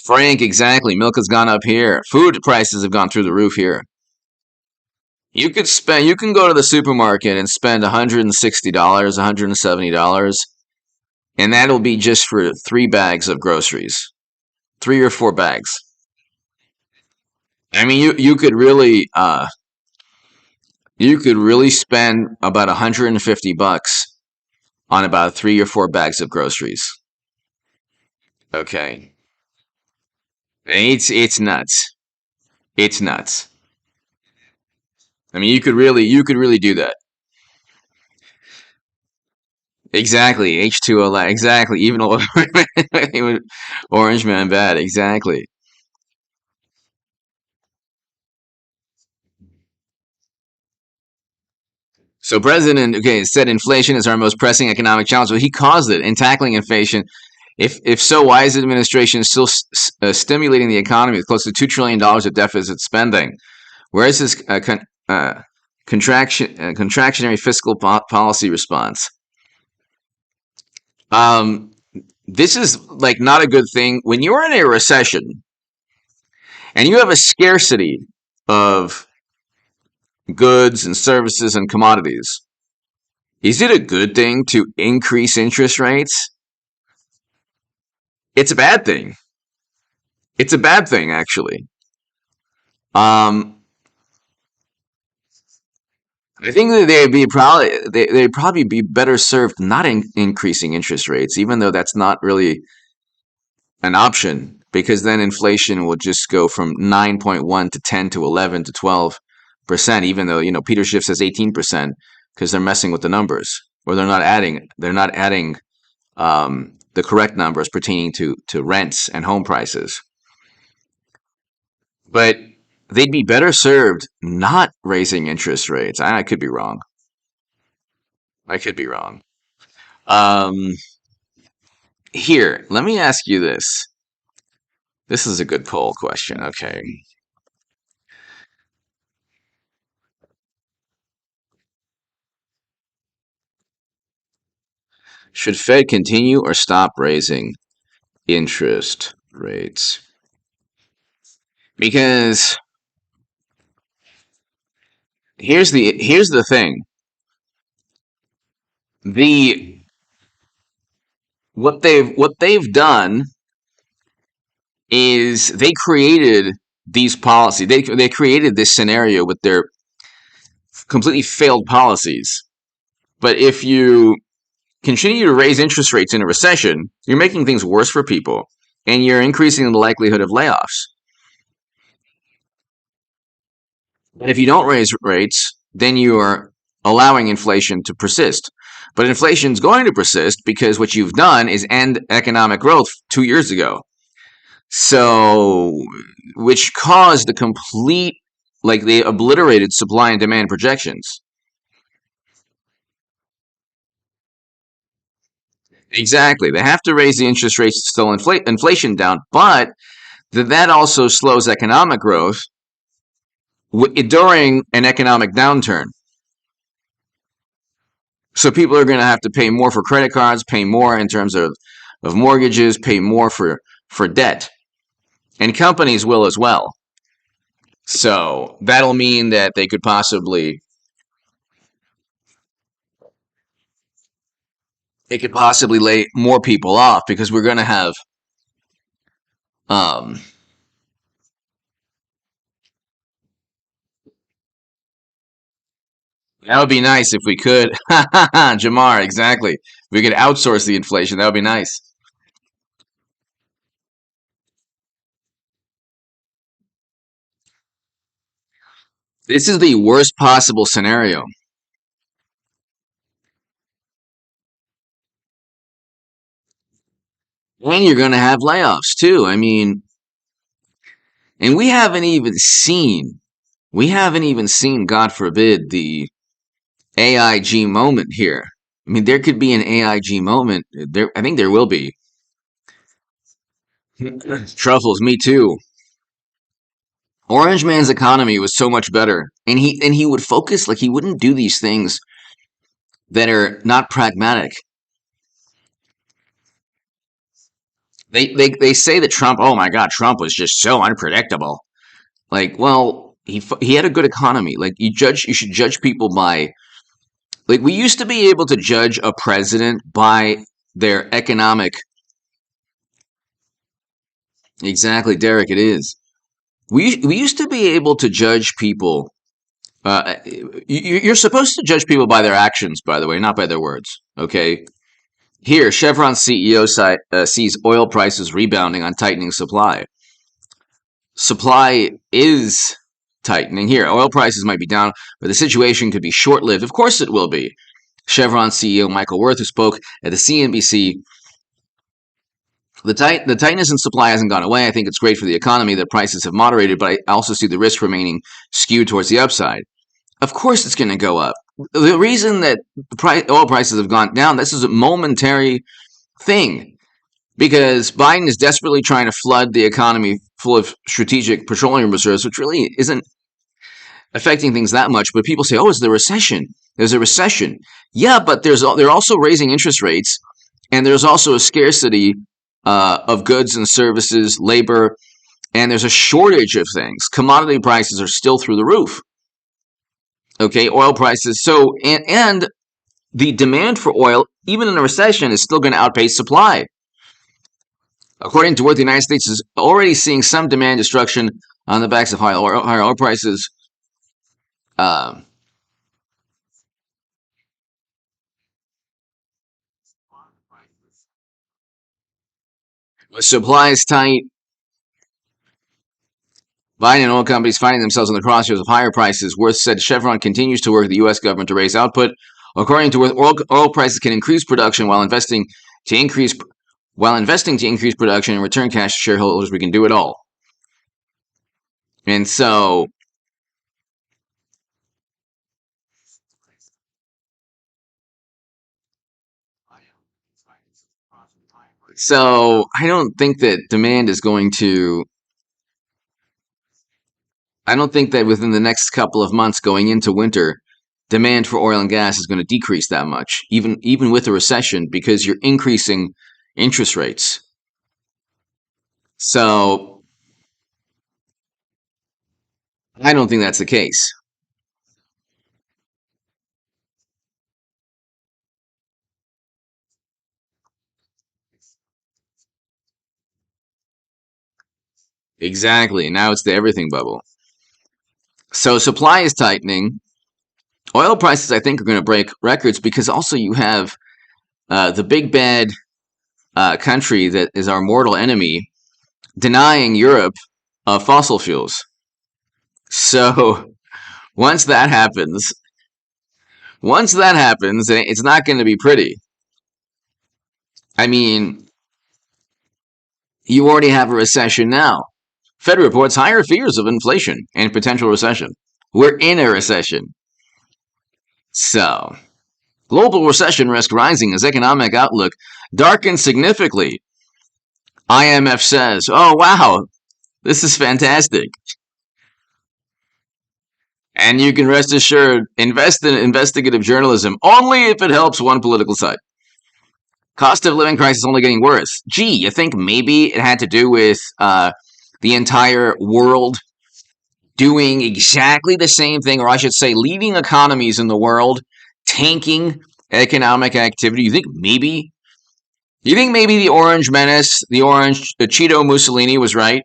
Frank, exactly. Milk has gone up here. Food prices have gone through the roof here. You can go to the supermarket and spend $160, $170, and that'll be just for 3 bags of groceries. 3 or 4 bags. I mean, you could really spend about 150 bucks on about 3 or 4 bags of groceries. Okay. It's nuts. It's nuts. I mean, you could really do that. Exactly. H2O. Exactly. Even Orange Man bad. Exactly. So President, okay, said inflation is our most pressing economic challenge. Well, he caused it in tackling inflation. If so, why is the administration still stimulating the economy with close to $2 trillion of deficit spending? Where is this contractionary fiscal policy response? Um, this is like not a good thing when you're in a recession and you have a scarcity of goods and services and commodities. Is it a good thing to increase interest rates? It's a bad thing. It's a bad thing, actually. Um, I think that they'd probably be better served not increasing interest rates, even though that's not really an option, because then inflation will just go from 9.1 to 10 to 11 to 12%, even though Peter Schiff says 18%. because they're messing with the numbers, or they're not adding the correct numbers pertaining to rents and home prices. But they'd be better served not raising interest rates. I could be wrong. I could be wrong. Um, Here, let me ask you this. This is a good poll question. Okay. Should Fed continue or stop raising interest rates? Because here's the thing. The what they've done is they created these policies. They created this scenario with their completely failed policies. But if you continue to raise interest rates in a recession, you're making things worse for people and you're increasing the likelihood of layoffs. And if you don't raise rates, then you are allowing inflation to persist. But inflation is going to persist because what you've done is end economic growth 2 years ago. So, which caused the complete, like they obliterated supply and demand projections. Exactly. They have to raise the interest rates to slow inflation down, but that also slows economic growth during an economic downturn. So people are going to have to pay more for credit cards, pay more in terms of mortgages, pay more for debt. And companies will as well. So that'll mean that they could possibly lay more people off because we're going to have um that would be nice if we could. Jamar, exactly. If we could outsource the inflation, that would be nice. This is the worst possible scenario. And you're going to have layoffs too. I mean, and we haven't even seen, God forbid, the AIG moment here. I mean, there could be an AIG moment. I think there will be. Truffles, me too. Orange Man's economy was so much better, and he would focus, like he wouldn't do these things that are not pragmatic. They say that Trump, oh my God, Trump was just so unpredictable. Like, well, he had a good economy. Like you should judge people by, like, we used to be able to judge a president by their economic. Exactly, Derek, it is. We used to be able to judge people. You're supposed to judge people by their actions, by the way, not by their words. Okay. Here, Chevron CEO sees oil prices rebounding on tightening supply. Supply is tightening. Here, oil prices might be down, but the situation could be short-lived. Of course, it will be. Chevron CEO Michael Wirth, who spoke at the CNBC, the tightness in supply hasn't gone away. I think it's great for the economy that prices have moderated, but I also see the risk remaining skewed towards the upside. Of course, it's going to go up. The reason that oil prices have gone down, this is a momentary thing because Biden is desperately trying to flood the economy full of strategic petroleum reserves, which really isn't affecting things that much. But people say, "Oh, it's the recession." There's a recession. Yeah, but they're also raising interest rates, and there's also a scarcity of goods and services, labor, and there's a shortage of things. Commodity prices are still through the roof. Okay, oil prices. So and the demand for oil, even in a recession, is still going to outpace supply. According to what the United States is already seeing some demand destruction on the backs of higher oil prices. Uh, Supply is tight. Biden and oil companies finding themselves in the crosshairs of higher prices. Worth said Chevron continues to work with the U.S. government to raise output. According to Worth, oil prices can increase production to increase while investing to increase production and return cash to shareholders. We can do it all. And so I don't think that demand is going to. I don't think that within the next couple of months going into winter, demand for oil and gas is going to decrease that much, even with a recession, because you're increasing interest rates. So I don't think that's the case. Exactly. Now it's the everything bubble. So supply is tightening. Oil prices, I think, are going to break records because also you have the big bad country that is our mortal enemy denying Europe fossil fuels. So once that happens, it's not going to be pretty. I mean, you already have a recession now. Fed reports higher fears of inflation and potential recession. We're in a recession. So, global recession risk rising as economic outlook darkens significantly. IMF says, oh, wow, this is fantastic. And you can rest assured, invest in investigative journalism only if it helps one political side. Cost of living crisis only getting worse. Gee, you think maybe it had to do with the entire world doing exactly the same thing, or I should say, leading economies in the world tanking economic activity? You think maybe the Orange Menace, the Cheeto Mussolini was right?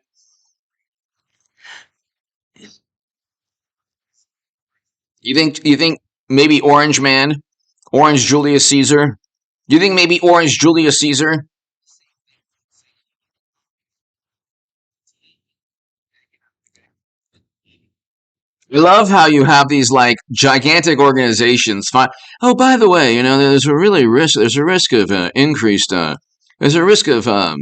You think maybe Orange Man, Orange Julius Caesar? Do you think maybe Orange Julius Caesar? I love how you have these like gigantic organizations. Oh, by the way, there's a risk of increased. There's a risk of all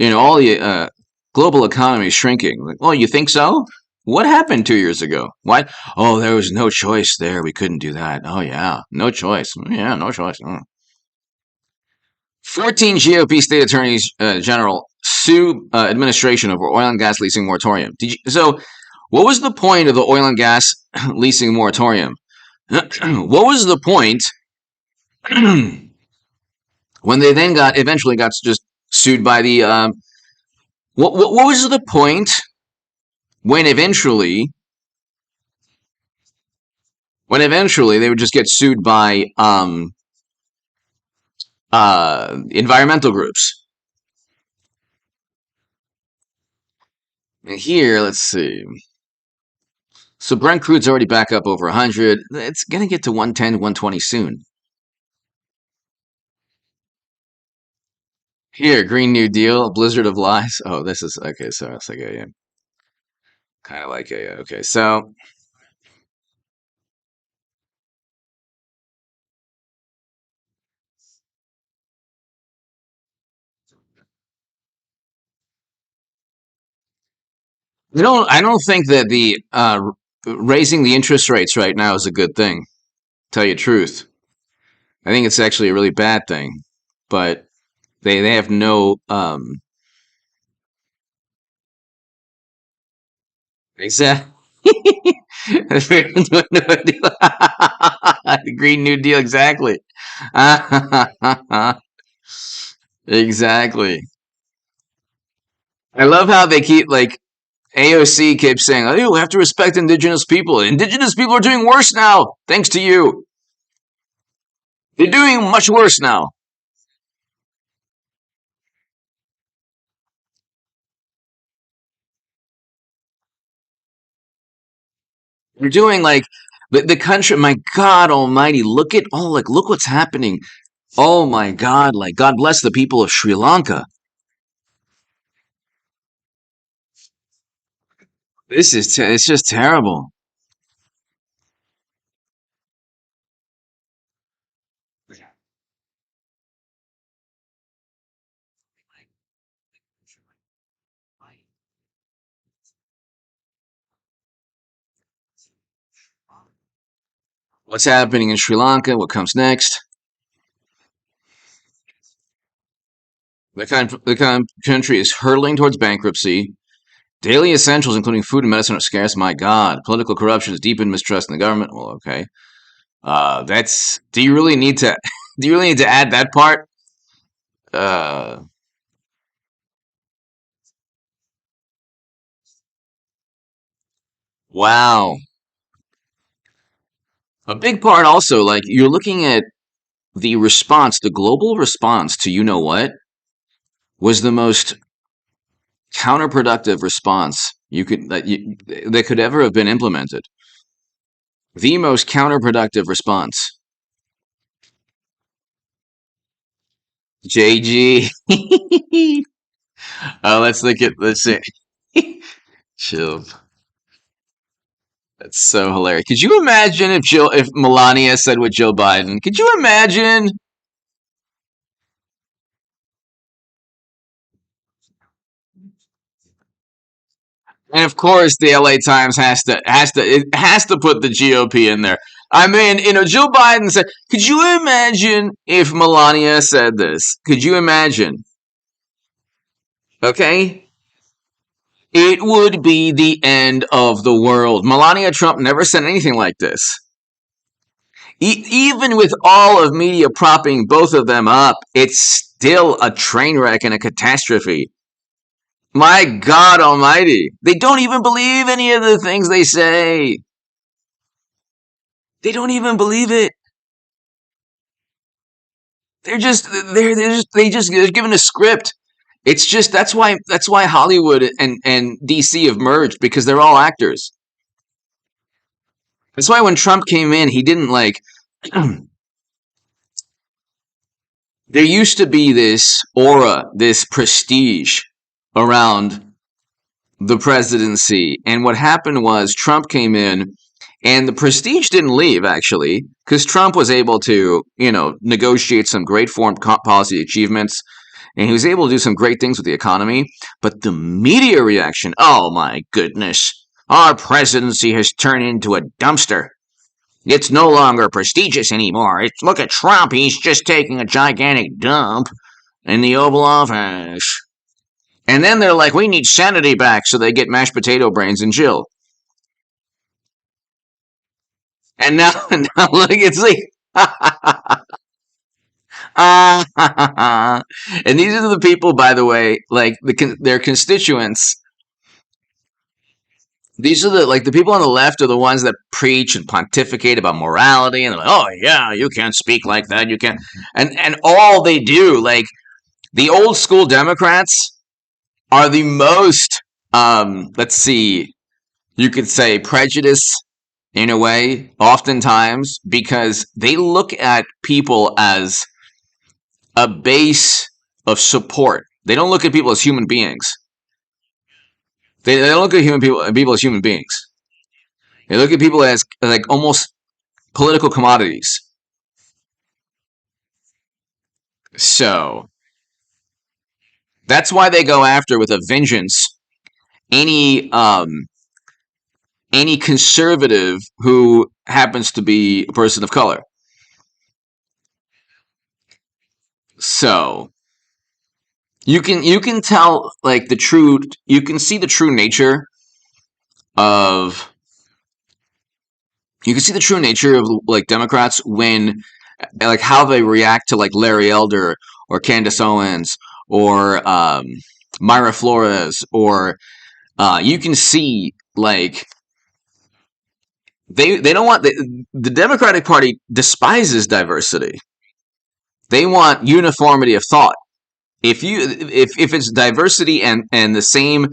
the global economy shrinking. Like, well, you think so? What happened 2 years ago? Why? Oh, there was no choice there. We couldn't do that. Oh yeah, no choice. Yeah, no choice. 14 GOP state attorneys general sue administration over oil and gas leasing moratorium. So, what was the point of the oil and gas leasing moratorium? What was the point when they then eventually got just sued by the what was the point when eventually they would just get sued by environmental groups? And here, let's see. So Brent crude's already back up over 100. It's going to get to 110, 120 soon. Here, Green New Deal, Blizzard of Lies. Oh, this is okay. So it's like a kind of like a okay. So I don't think that the raising the interest rates right now is a good thing. Tell you the truth, I think it's actually a really bad thing. But they have no exact. The Green New Deal, exactly. Exactly. I love how they keep like AOC keeps saying, "Oh, you have to respect indigenous people. Indigenous people are doing worse now, thanks to you. They're doing much worse now. They're doing like the country. My God Almighty, look what's happening. Oh my God, like God bless the people of Sri Lanka. It's just terrible. What's happening in Sri Lanka? What comes next? The country is hurtling towards bankruptcy. Daily essentials, including food and medicine, are scarce. My God, political corruption has deepened mistrust in the government. Well, okay. That's. Do you really need to? Do you really need to add that part? Uh, wow. A big part also, like you're looking at the response, the global response to you know what was the most counterproductive response that could ever have been implemented. The most counterproductive response. JG. Let's look at let's see. Chill. That's so hilarious. Could you imagine if Melania said with Joe Biden? Could you imagine? And of course, the LA Times has to put the GOP in there. I mean, Joe Biden said. Could you imagine if Melania said this? Could you imagine? Okay, it would be the end of the world. Melania Trump never said anything like this. Even with all of media propping both of them up, it's still a train wreck and a catastrophe. My God Almighty, they don't even believe any of the things they say. They don't even believe it. They're given a script. It's just that's why Hollywood and DC have merged because they're all actors. That's why when Trump came in, he didn't like. There used to be this aura, this prestige around the presidency, and what happened was Trump came in, and the prestige didn't leave actually because Trump was able to negotiate some great foreign policy achievements. And he was able to do some great things with the economy. But the media reaction, oh my goodness, our presidency has turned into a dumpster. It's no longer prestigious anymore. Look at Trump. He's just taking a gigantic dump in the Oval Office. And then they're like, we need sanity back, so they get mashed potato brains and Jill. And now, now look, it's like, and these are the people, by the way, like their constituents. These are the people on the left are the ones that preach and pontificate about morality, and they're like, oh yeah, you can't speak like that, you can't, and all they do, like the old school Democrats, are the most, let's see, you could say prejudice in a way, oftentimes, because they look at people as a base of support. They don't look at people as human beings. They don't look at people as human beings. They look at people as like almost political commodities. So that's why they go after with a vengeance any conservative who happens to be a person of color. So you can tell like the true you can see the true nature of like Democrats when like how they react to like Larry Elder or Candace Owens or Myra Flores or you can see like they don't want the Democratic Party despises diversity. They want uniformity of thought. If it's diversity and the same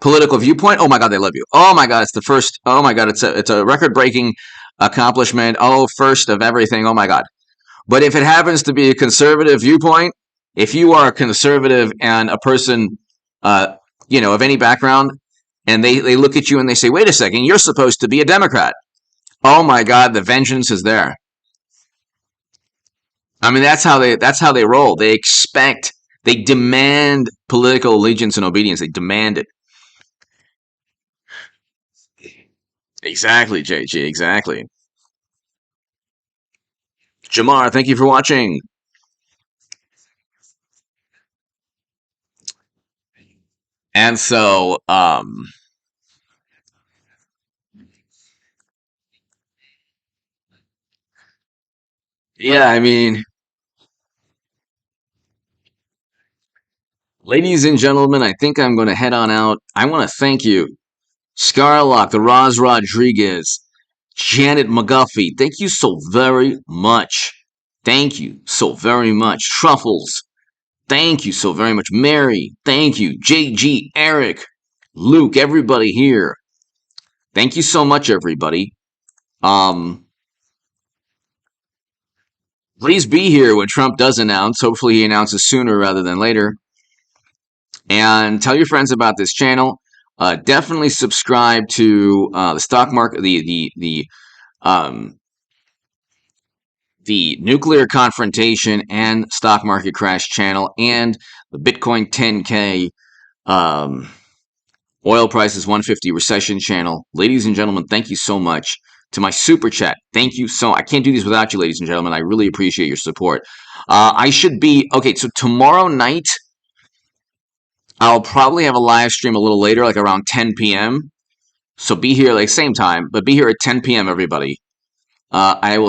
political viewpoint, oh my God, they love you. Oh my God, it's the first. Oh my God, it's a record breaking accomplishment. Oh, first of everything. Oh my God. But if it happens to be a conservative viewpoint, if you are a conservative and a person, of any background, and they look at you and they say, wait a second, you're supposed to be a Democrat. Oh my God, the vengeance is there. I mean, that's how they roll. They demand political allegiance and obedience. They demand it. Exactly, JG, exactly. Jamar, thank you for watching. And so, yeah, I mean, ladies and gentlemen, I think I'm going to head on out. I want to thank you, Scarlock, the Roz Rodriguez, Janet McGuffey. Thank you so very much. Thank you so very much. Truffles. Thank you so very much. Mary. Thank you. JG, Eric, Luke, everybody here. Thank you so much, everybody. Um, please be here when Trump does announce. Hopefully, he announces sooner rather than later. And tell your friends about this channel. Definitely subscribe to the stock market, um, the nuclear confrontation and stock market crash channel, and the Bitcoin 10K oil prices 150 recession channel. Ladies and gentlemen, thank you so much. To my super chat, thank you so. I can't do these without you, ladies and gentlemen. I really appreciate your support. I should be okay. So tomorrow night, I'll probably have a live stream a little later, like around 10 p.m. So be here, like same time, but be here at 10 p.m. Everybody. I will.